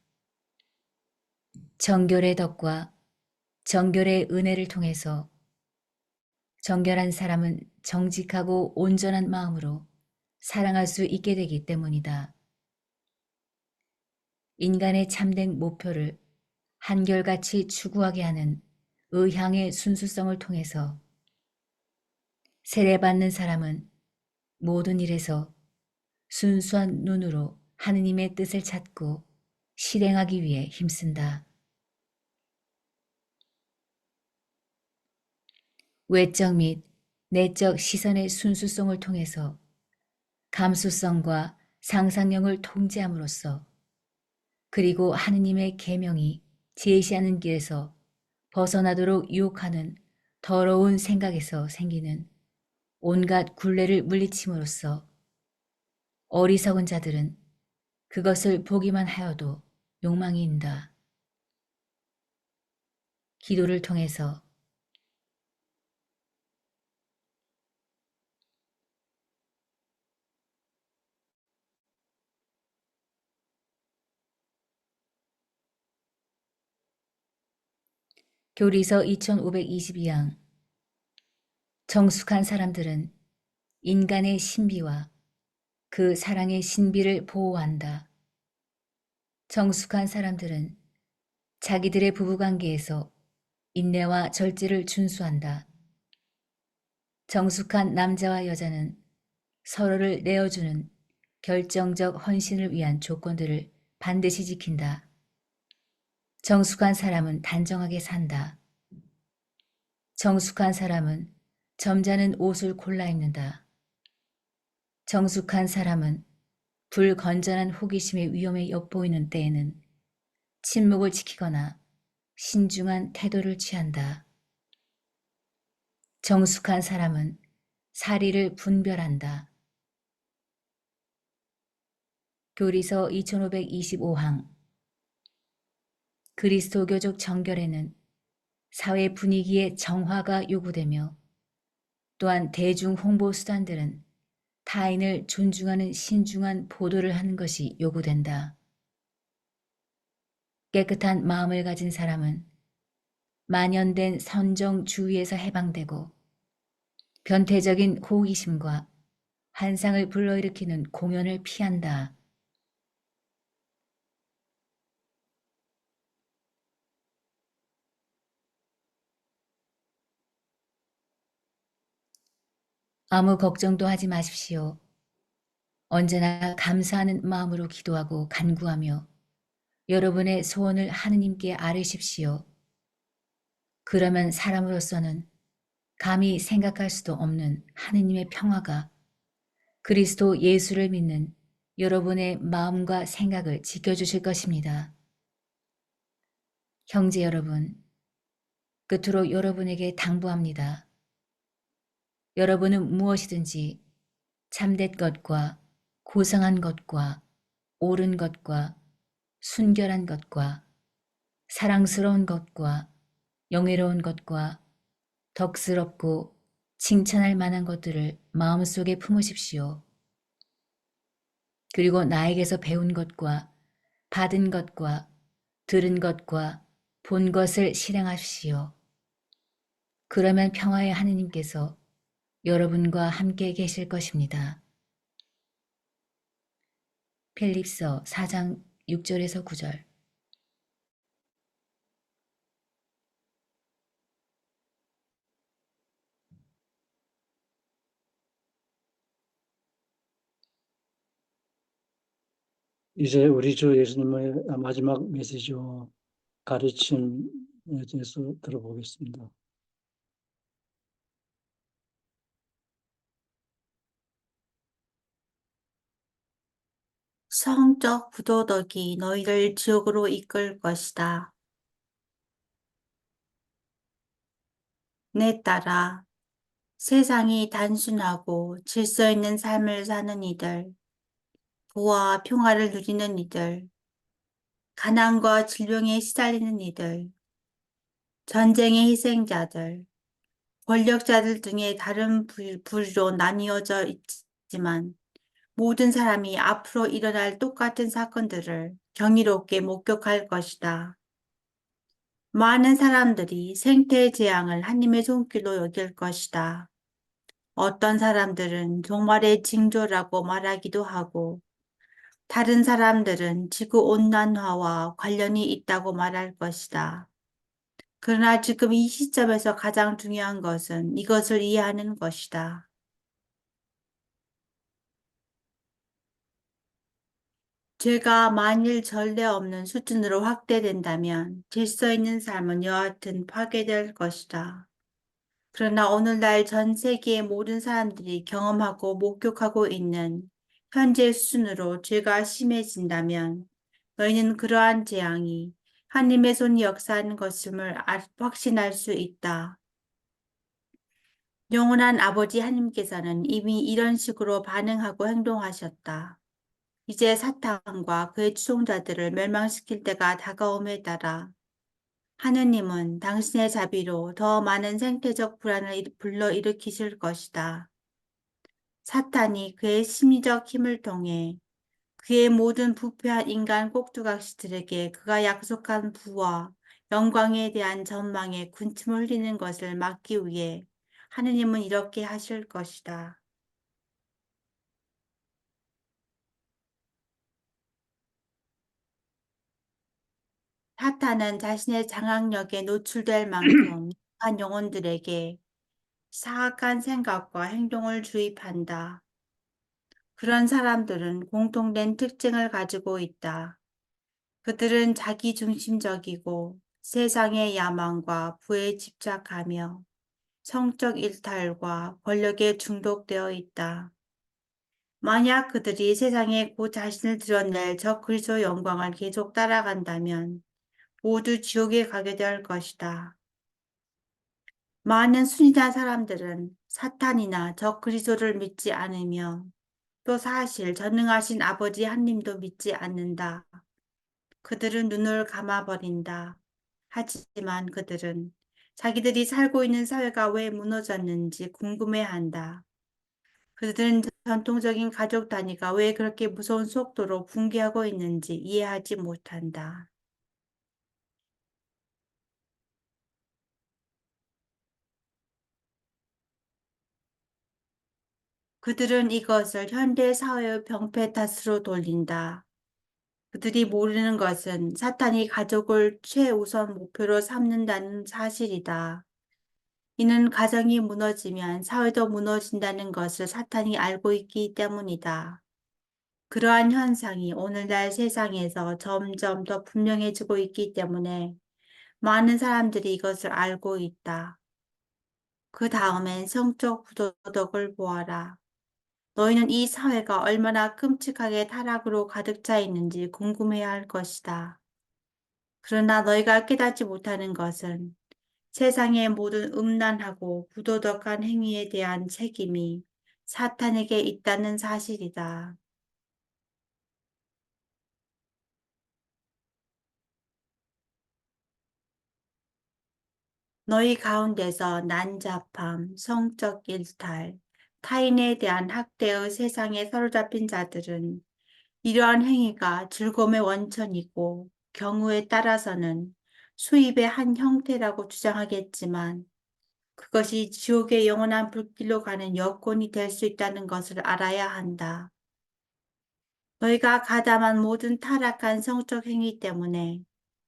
정결의 덕과 정결의 은혜를 통해서 정결한 사람은 정직하고 온전한 마음으로 사랑할 수 있게 되기 때문이다. 인간의 참된 목표를 한결같이 추구하게 하는 의향의 순수성을 통해서 세례받는 사람은 모든 일에서 순수한 눈으로 하느님의 뜻을 찾고 실행하기 위해 힘쓴다. 외적 및 내적 시선의 순수성을 통해서 감수성과 상상력을 통제함으로써 그리고 하느님의 계명이 제시하는 길에서 벗어나도록 유혹하는 더러운 생각에서 생기는 온갖 굴레를 물리침으로써 어리석은 자들은 그것을 보기만 하여도 욕망이 인다. 기도를 통해서 교리서 2522양. 정숙한 사람들은 인간의 신비와 그 사랑의 신비를 보호한다. 정숙한 사람들은 자기들의 부부관계에서 인내와 절제를 준수한다. 정숙한 남자와 여자는 서로를 내어주는 결정적 헌신을 위한 조건들을 반드시 지킨다. 정숙한 사람은 단정하게 산다. 정숙한 사람은 점잖은 옷을 골라 입는다. 정숙한 사람은 불건전한 호기심의 위험에 엿보이는 때에는 침묵을 지키거나 신중한 태도를 취한다. 정숙한 사람은 사리를 분별한다. 교리서 2525항. 그리스도교적 정결에는 사회 분위기의 정화가 요구되며 또한 대중 홍보 수단들은 타인을 존중하는 신중한 보도를 하는 것이 요구된다. 깨끗한 마음을 가진 사람은 만연된 선정주의에서 해방되고 변태적인 호기심과 환상을 불러일으키는 공연을 피한다. 아무 걱정도 하지 마십시오. 언제나 감사하는 마음으로 기도하고 간구하며 여러분의 소원을 하느님께 아뢰십시오. 그러면 사람으로서는 감히 생각할 수도 없는 하느님의 평화가 그리스도 예수를 믿는 여러분의 마음과 생각을 지켜주실 것입니다. 형제 여러분, 끝으로 여러분에게 당부합니다. 여러분은 무엇이든지 참된 것과 고상한 것과 옳은 것과 순결한 것과 사랑스러운 것과 영예로운 것과 덕스럽고 칭찬할 만한 것들을 마음속에 품으십시오. 그리고 나에게서 배운 것과 받은 것과 들은 것과 본 것을 실행하십시오. 그러면 평화의 하느님께서 여러분과 함께 계실 것입니다. 필립서 4장 6절에서 9절. 이제 우리 주 예수님의 마지막 메시지와 가르침에 대해서 들어보겠습니다. 성적 부도덕이 너희를 지옥으로 이끌 것이다. 내 딸아, 세상이 단순하고 질서 있는 삶을 사는 이들, 부와 평화를 누리는 이들, 가난과 질병에 시달리는 이들, 전쟁의 희생자들, 권력자들 등의 다른 부류로 나뉘어져 있지만 모든 사람이 앞으로 일어날 똑같은 사건들을 경이롭게 목격할 것이다. 많은 사람들이 생태의 재앙을 하나님의 손길로 여길 것이다. 어떤 사람들은 종말의 징조라고 말하기도 하고 다른 사람들은 지구온난화와 관련이 있다고 말할 것이다. 그러나 지금 이 시점에서 가장 중요한 것은 이것을 이해하는 것이다. 죄가 만일 전례 없는 수준으로 확대된다면 질서 있는 삶은 여하튼 파괴될 것이다. 그러나 오늘날 전 세계의 모든 사람들이 경험하고 목격하고 있는 현재 수준으로 죄가 심해진다면 너희는 그러한 재앙이 하나님의 손이 역사하는 것임을 확신할 수 있다. 영원한 아버지 하나님께서는 이미 이런 식으로 반응하고 행동하셨다. 이제 사탄과 그의 추종자들을 멸망시킬 때가 다가옴에 따라 하느님은 당신의 자비로 더 많은 생태적 불안을 불러일으키실 것이다. 사탄이 그의 심리적 힘을 통해 그의 모든 부패한 인간 꼭두각시들에게 그가 약속한 부와 영광에 대한 전망에 군침을 흘리는 것을 막기 위해 하느님은 이렇게 하실 것이다. 사탄은 자신의 장악력에 노출될 만큼 한 영혼들에게 사악한 생각과 행동을 주입한다. 그런 사람들은 공통된 특징을 가지고 있다. 그들은 자기중심적이고 세상의 야망과 부에 집착하며 성적 일탈과 권력에 중독되어 있다. 만약 그들이 세상에 그 자신을 드러낼 저 그리스도의 영광을 계속 따라간다면 모두 지옥에 가게 될 것이다. 많은 순진한 사람들은 사탄이나 저 그리스도를 믿지 않으며 또 사실 전능하신 아버지 하나님도 믿지 않는다. 그들은 눈을 감아버린다. 하지만 그들은 자기들이 살고 있는 사회가 왜 무너졌는지 궁금해한다. 그들은 전통적인 가족 단위가 왜 그렇게 무서운 속도로 붕괴하고 있는지 이해하지 못한다. 그들은 이것을 현대 사회의 병폐 탓으로 돌린다. 그들이 모르는 것은 사탄이 가족을 최우선 목표로 삼는다는 사실이다. 이는 가정이 무너지면 사회도 무너진다는 것을 사탄이 알고 있기 때문이다. 그러한 현상이 오늘날 세상에서 점점 더 분명해지고 있기 때문에 많은 사람들이 이것을 알고 있다. 그 다음엔 성적 부도덕을 보아라. 너희는 이 사회가 얼마나 끔찍하게 타락으로 가득 차 있는지 궁금해야 할 것이다. 그러나 너희가 깨닫지 못하는 것은 세상의 모든 음란하고 부도덕한 행위에 대한 책임이 사탄에게 있다는 사실이다. 너희 가운데서 난잡함, 성적 일탈, 타인에 대한 학대의 세상에 사로잡힌 자들은 이러한 행위가 즐거움의 원천이고 경우에 따라서는 수입의 한 형태라고 주장하겠지만 그것이 지옥의 영원한 불길로 가는 여건이 될 수 있다는 것을 알아야 한다. 너희가 가담한 모든 타락한 성적 행위 때문에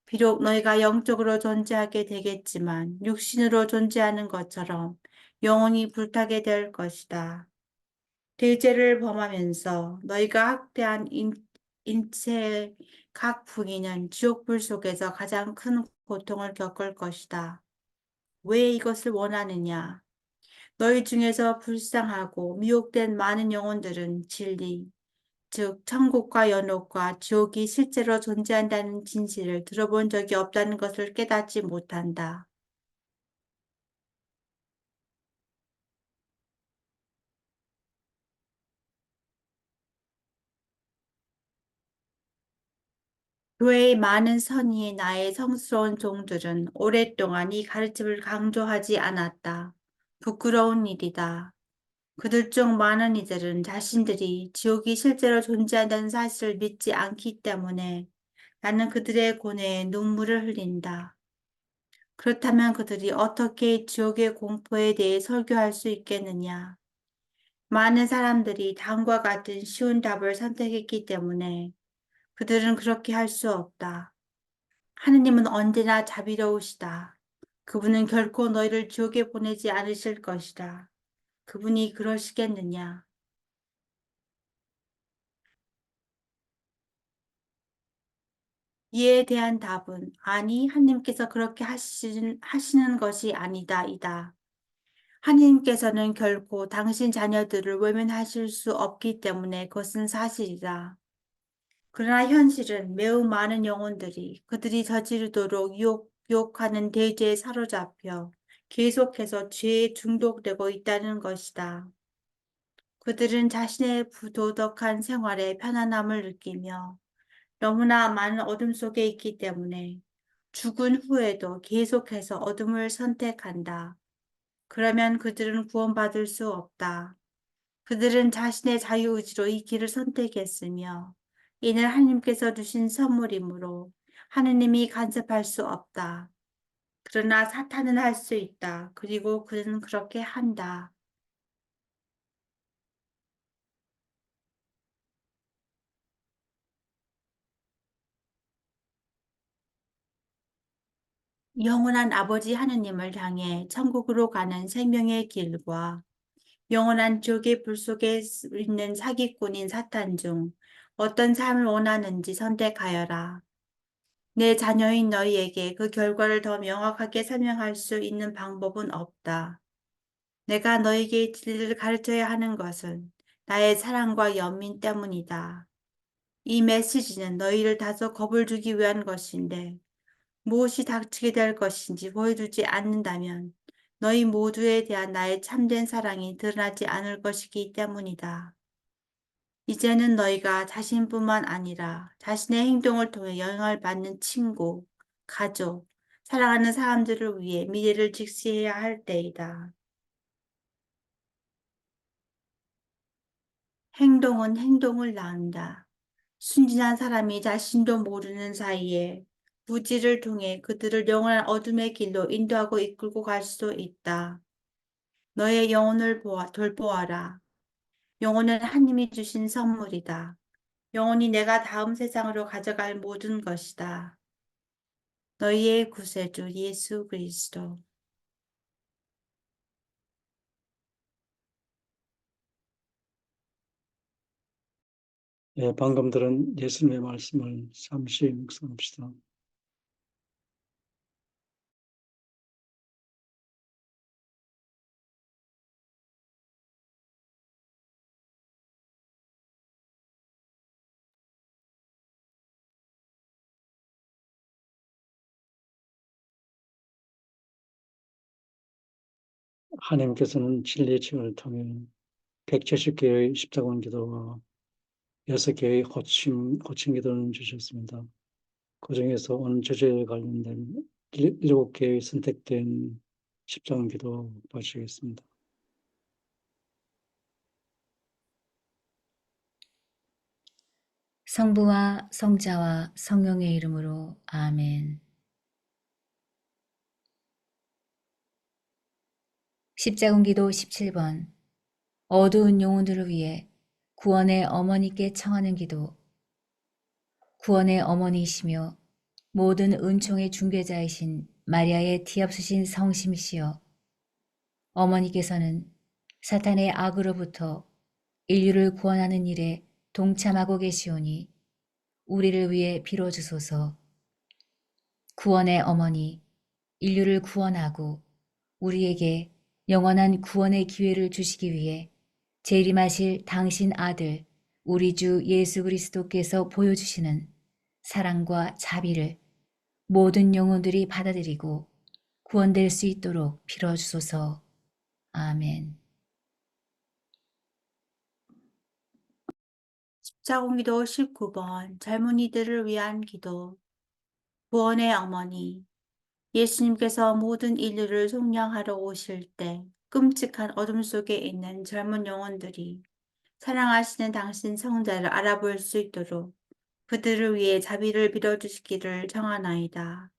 비록 너희가 영적으로 존재하게 되겠지만 육신으로 존재하는 것처럼 영원히 불타게 될 것이다. 대죄를 범하면서 너희가 학대한 인체의 각 부위는 지옥불 속에서 가장 큰 고통을 겪을 것이다. 왜 이것을 원하느냐? 너희 중에서 불쌍하고 미혹된 많은 영혼들은 진리, 즉 천국과 연옥과 지옥이 실제로 존재한다는 진실을 들어본 적이 없다는 것을 깨닫지 못한다. 교회의 많은 선의의 나의 성스러운 종들은 오랫동안 이 가르침을 강조하지 않았다. 부끄러운 일이다. 그들 중 많은 이들은 자신들이 지옥이 실제로 존재한다는 사실을 믿지 않기 때문에 나는 그들의 고뇌에 눈물을 흘린다. 그렇다면 그들이 어떻게 지옥의 공포에 대해 설교할 수 있겠느냐? 많은 사람들이 다음과 같은 쉬운 답을 선택했기 때문에 그들은 그렇게 할 수 없다. 하느님은 언제나 자비로우시다. 그분은 결코 너희를 지옥에 보내지 않으실 것이다. 그분이 그러시겠느냐? 이에 대한 답은 아니, 하나님께서 그렇게 하시는 것이 아니다, 이다. 하나님께서는 결코 당신 자녀들을 외면하실 수 없기 때문에 그것은 사실이다. 그러나 현실은 매우 많은 영혼들이 그들이 저지르도록 유혹하는 대죄에 사로잡혀 계속해서 죄에 중독되고 있다는 것이다. 그들은 자신의 부도덕한 생활에 편안함을 느끼며 너무나 많은 어둠 속에 있기 때문에 죽은 후에도 계속해서 어둠을 선택한다. 그러면 그들은 구원받을 수 없다. 그들은 자신의 자유의지로 이 길을 선택했으며 이는 하나님께서 주신 선물이므로 하느님이 간섭할 수 없다. 그러나 사탄은 할 수 있다. 그리고 그는 그렇게 한다. 영원한 아버지 하느님을 향해 천국으로 가는 생명의 길과 영원한 지옥의 불 속에 있는 사기꾼인 사탄 중 어떤 삶을 원하는지 선택하여라. 내 자녀인 너희에게 그 결과를 더 명확하게 설명할 수 있는 방법은 없다. 내가 너희에게 진리를 가르쳐야 하는 것은 나의 사랑과 연민 때문이다. 이 메시지는 너희를 다소 겁을 주기 위한 것인데 무엇이 닥치게 될 것인지 보여주지 않는다면 너희 모두에 대한 나의 참된 사랑이 드러나지 않을 것이기 때문이다. 이제는 너희가 자신뿐만 아니라 자신의 행동을 통해 영향을 받는 친구, 가족, 사랑하는 사람들을 위해 미래를 직시해야 할 때이다. 행동은 행동을 낳는다. 순진한 사람이 자신도 모르는 사이에 무지를 통해 그들을 영원한 어둠의 길로 인도하고 이끌고 갈 수 있다. 너의 영혼을 돌보아라. 영혼은 하나님이 주신 선물이다. 영혼이 내가 다음 세상으로 가져갈 모든 것이다. 너희의 구세주 예수 그리스도. 예, 방금 들은 예수님의 말씀을 잠시 묵상합시다. 하나님께서는 진리의 칭을 통해 170개의 십자군 기도와 6개의 호칭 기도를 주셨습니다. 그 중에서 오늘 주제에 관련된 7개의 선택된 십자군 기도 봐주시겠습니다. 성부와 성자와 성령의 이름으로 아멘. 십자군 기도 17번. 어두운 영혼들을 위해 구원의 어머니께 청하는 기도. 구원의 어머니이시며 모든 은총의 중개자이신 마리아의 뒤앞서신 성심이시여, 어머니께서는 사탄의 악으로부터 인류를 구원하는 일에 동참하고 계시오니 우리를 위해 빌어주소서. 구원의 어머니, 인류를 구원하고 우리에게 영원한 구원의 기회를 주시기 위해 재림하실 당신 아들 우리 주 예수 그리스도께서 보여주시는 사랑과 자비를 모든 영혼들이 받아들이고 구원될 수 있도록 빌어주소서. 아멘. 십자군 기도 19번 젊은이들을 위한 기도. 구원의 어머니, 예수님께서 모든 인류를 속량하러 오실 때 끔찍한 어둠 속에 있는 젊은 영혼들이 사랑하시는 당신 성자를 알아볼 수 있도록 그들을 위해 자비를 빌어주시기를 청하나이다.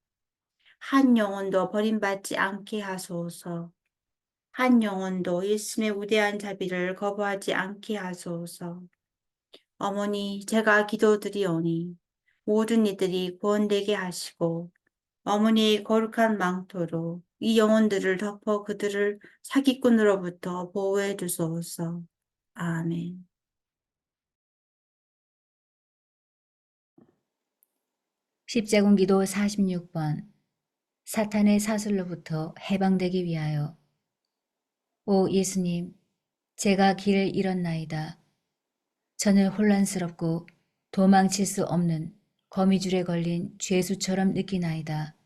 한 영혼도 버림받지 않게 하소서. 한 영혼도 예수님의 위대한 자비를 거부하지 않게 하소서. 어머니, 제가 기도드리오니 모든 이들이 구원되게 하시고 어머니의 거룩한 망토로 이 영혼들을 덮어 그들을 사기꾼으로부터 보호해 주소서. 아멘. 십자군 기도 46번. 사탄의 사슬로부터 해방되기 위하여. 오 예수님, 제가 길을 잃었나이다. 저는 혼란스럽고 도망칠 수 없는 거미줄에 걸린 죄수처럼 느끼나이다.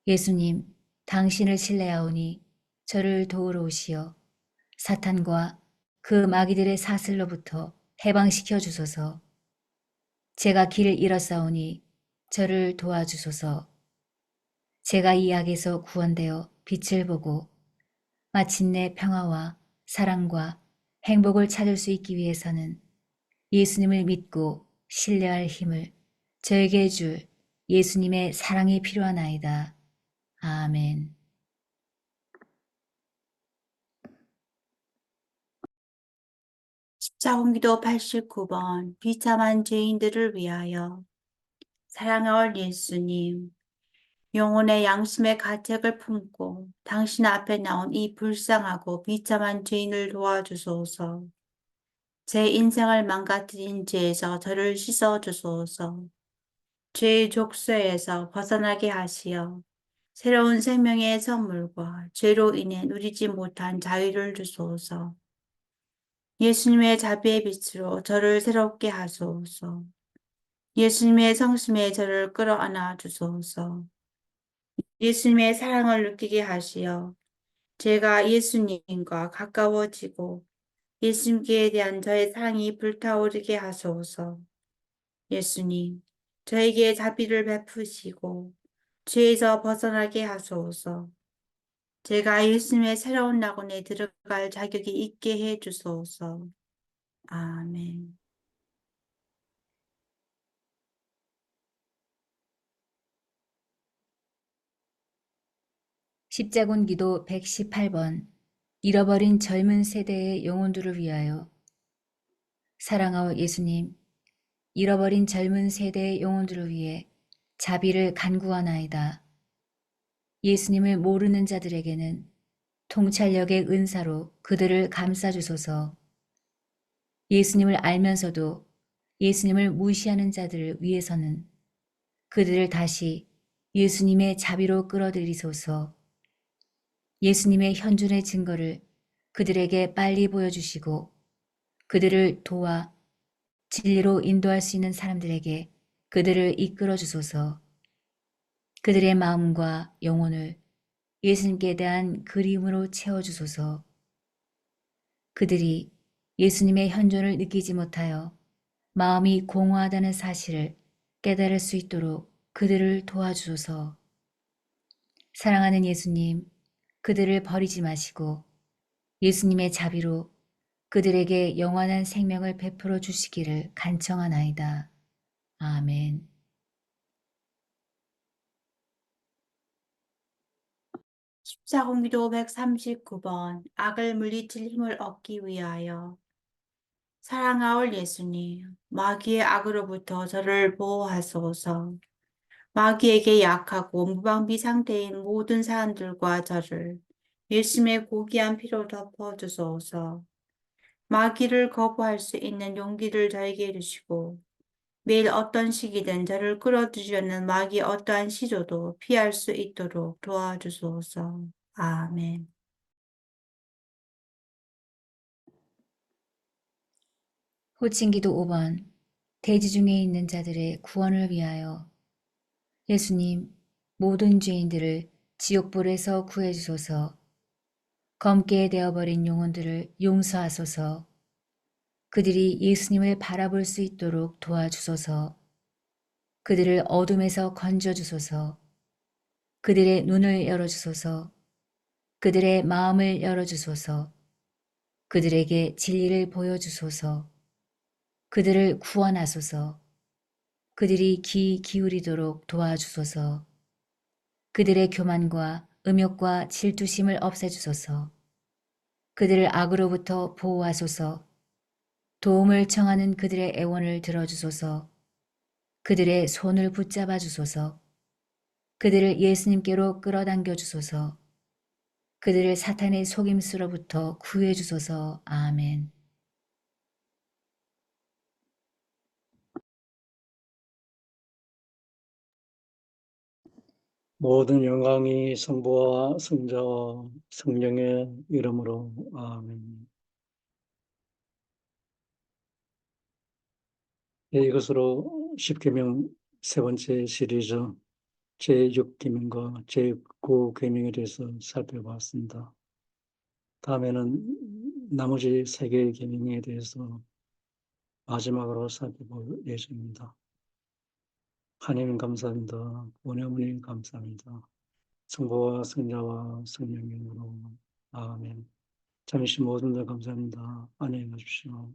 예수님, 당신을 신뢰하오니 저를 도우러 오시어 사탄과 그 마귀들의 사슬로부터 해방시켜 주소서. 제가 길을 잃었사오니 저를 도와주소서. 제가 이 악에서 구원되어 빛을 보고 마침내 평화와 사랑과 행복을 찾을 수 있기 위해서는 예수님을 믿고 신뢰할 힘을 저에게 줄 예수님의 사랑이 필요하나이다. 아멘. 십자군 기도 89번 비참한 죄인들을 위하여. 사랑할 예수님, 영혼의 양심의 가책을 품고 당신 앞에 나온 이 불쌍하고 비참한 죄인을 도와주소서. 제 인생을 망가뜨린 죄에서 저를 씻어주소서. 죄의 족쇄에서 벗어나게 하시어 새로운 생명의 선물과 죄로 인해 누리지 못한 자유를 주소서. 예수님의 자비의 빛으로 저를 새롭게 하소서. 예수님의 성심에 저를 끌어안아 주소서. 예수님의 사랑을 느끼게 하시어 제가 예수님과 가까워지고 예수님께 대한 저의 사랑이 불타오르게 하소서. 예수님, 저에게 자비를 베푸시고 죄에서 벗어나게 하소서. 제가 예수님의 새로운 낙원에 들어갈 자격이 있게 해 주소서. 아멘. 십자군 기도 118번. 잃어버린 젊은 세대의 영혼들을 위하여. 사랑하오 예수님, 잃어버린 젊은 세대의 영혼들을 위해 자비를 간구하나이다. 예수님을 모르는 자들에게는 통찰력의 은사로 그들을 감싸주소서. 예수님을 알면서도 예수님을 무시하는 자들을 위해서는 그들을 다시 예수님의 자비로 끌어들이소서. 예수님의 현존의 증거를 그들에게 빨리 보여주시고 그들을 도와 진리로 인도할 수 있는 사람들에게 그들을 이끌어 주소서. 그들의 마음과 영혼을 예수님께 대한 그리움으로 채워주소서. 그들이 예수님의 현존을 느끼지 못하여 마음이 공허하다는 사실을 깨달을 수 있도록 그들을 도와주소서. 사랑하는 예수님, 그들을 버리지 마시고 예수님의 자비로 그들에게 영원한 생명을 베풀어 주시기를 간청하나이다. 아멘. 십자공기도 139번 악을 물리칠 힘을 얻기 위하여. 사랑하올 예수님, 마귀의 악으로부터 저를 보호하소서. 마귀에게 약하고 무방비 상태인 모든 사람들과 저를 예수님의 고귀한 피로 덮어주소서. 마귀를 거부할 수 있는 용기를 저에게 주시고 매일 어떤 시기든 저를 끌어들이려는 마귀의 어떠한 시도도 피할 수 있도록 도와주소서. 아멘. 호칭기도 5번 대지 중에 있는 자들의 구원을 위하여. 예수님, 모든 죄인들을 지옥불에서 구해주소서. 검게 되어버린 영혼들을 용서하소서. 그들이 예수님을 바라볼 수 있도록 도와주소서. 그들을 어둠에서 건져주소서. 그들의 눈을 열어주소서. 그들의 마음을 열어주소서. 그들에게 진리를 보여주소서. 그들을 구원하소서. 그들이 귀 기울이도록 도와주소서. 그들의 교만과 음욕과 질투심을 없애주소서. 그들을 악으로부터 보호하소서. 도움을 청하는 그들의 애원을 들어주소서. 그들의 손을 붙잡아 주소서. 그들을 예수님께로 끌어당겨 주소서. 그들을 사탄의 속임수로부터 구해 주소서. 아멘. 모든 영광이 성부와 성자와 성령의 이름으로 아멘. 네, 이것으로 십계명 세 번째 시리즈 제6계명과 제9계명에 대해서 살펴봤습니다. 다음에는 나머지 세 개의 계명에 대해서 마지막으로 살펴볼 예정입니다. 하나님 감사합니다. 원어머니 감사합니다. 성부와 성자와 성령의 이름으로 아멘. 잠시 모든 들 감사합니다. 안녕히 가십시오.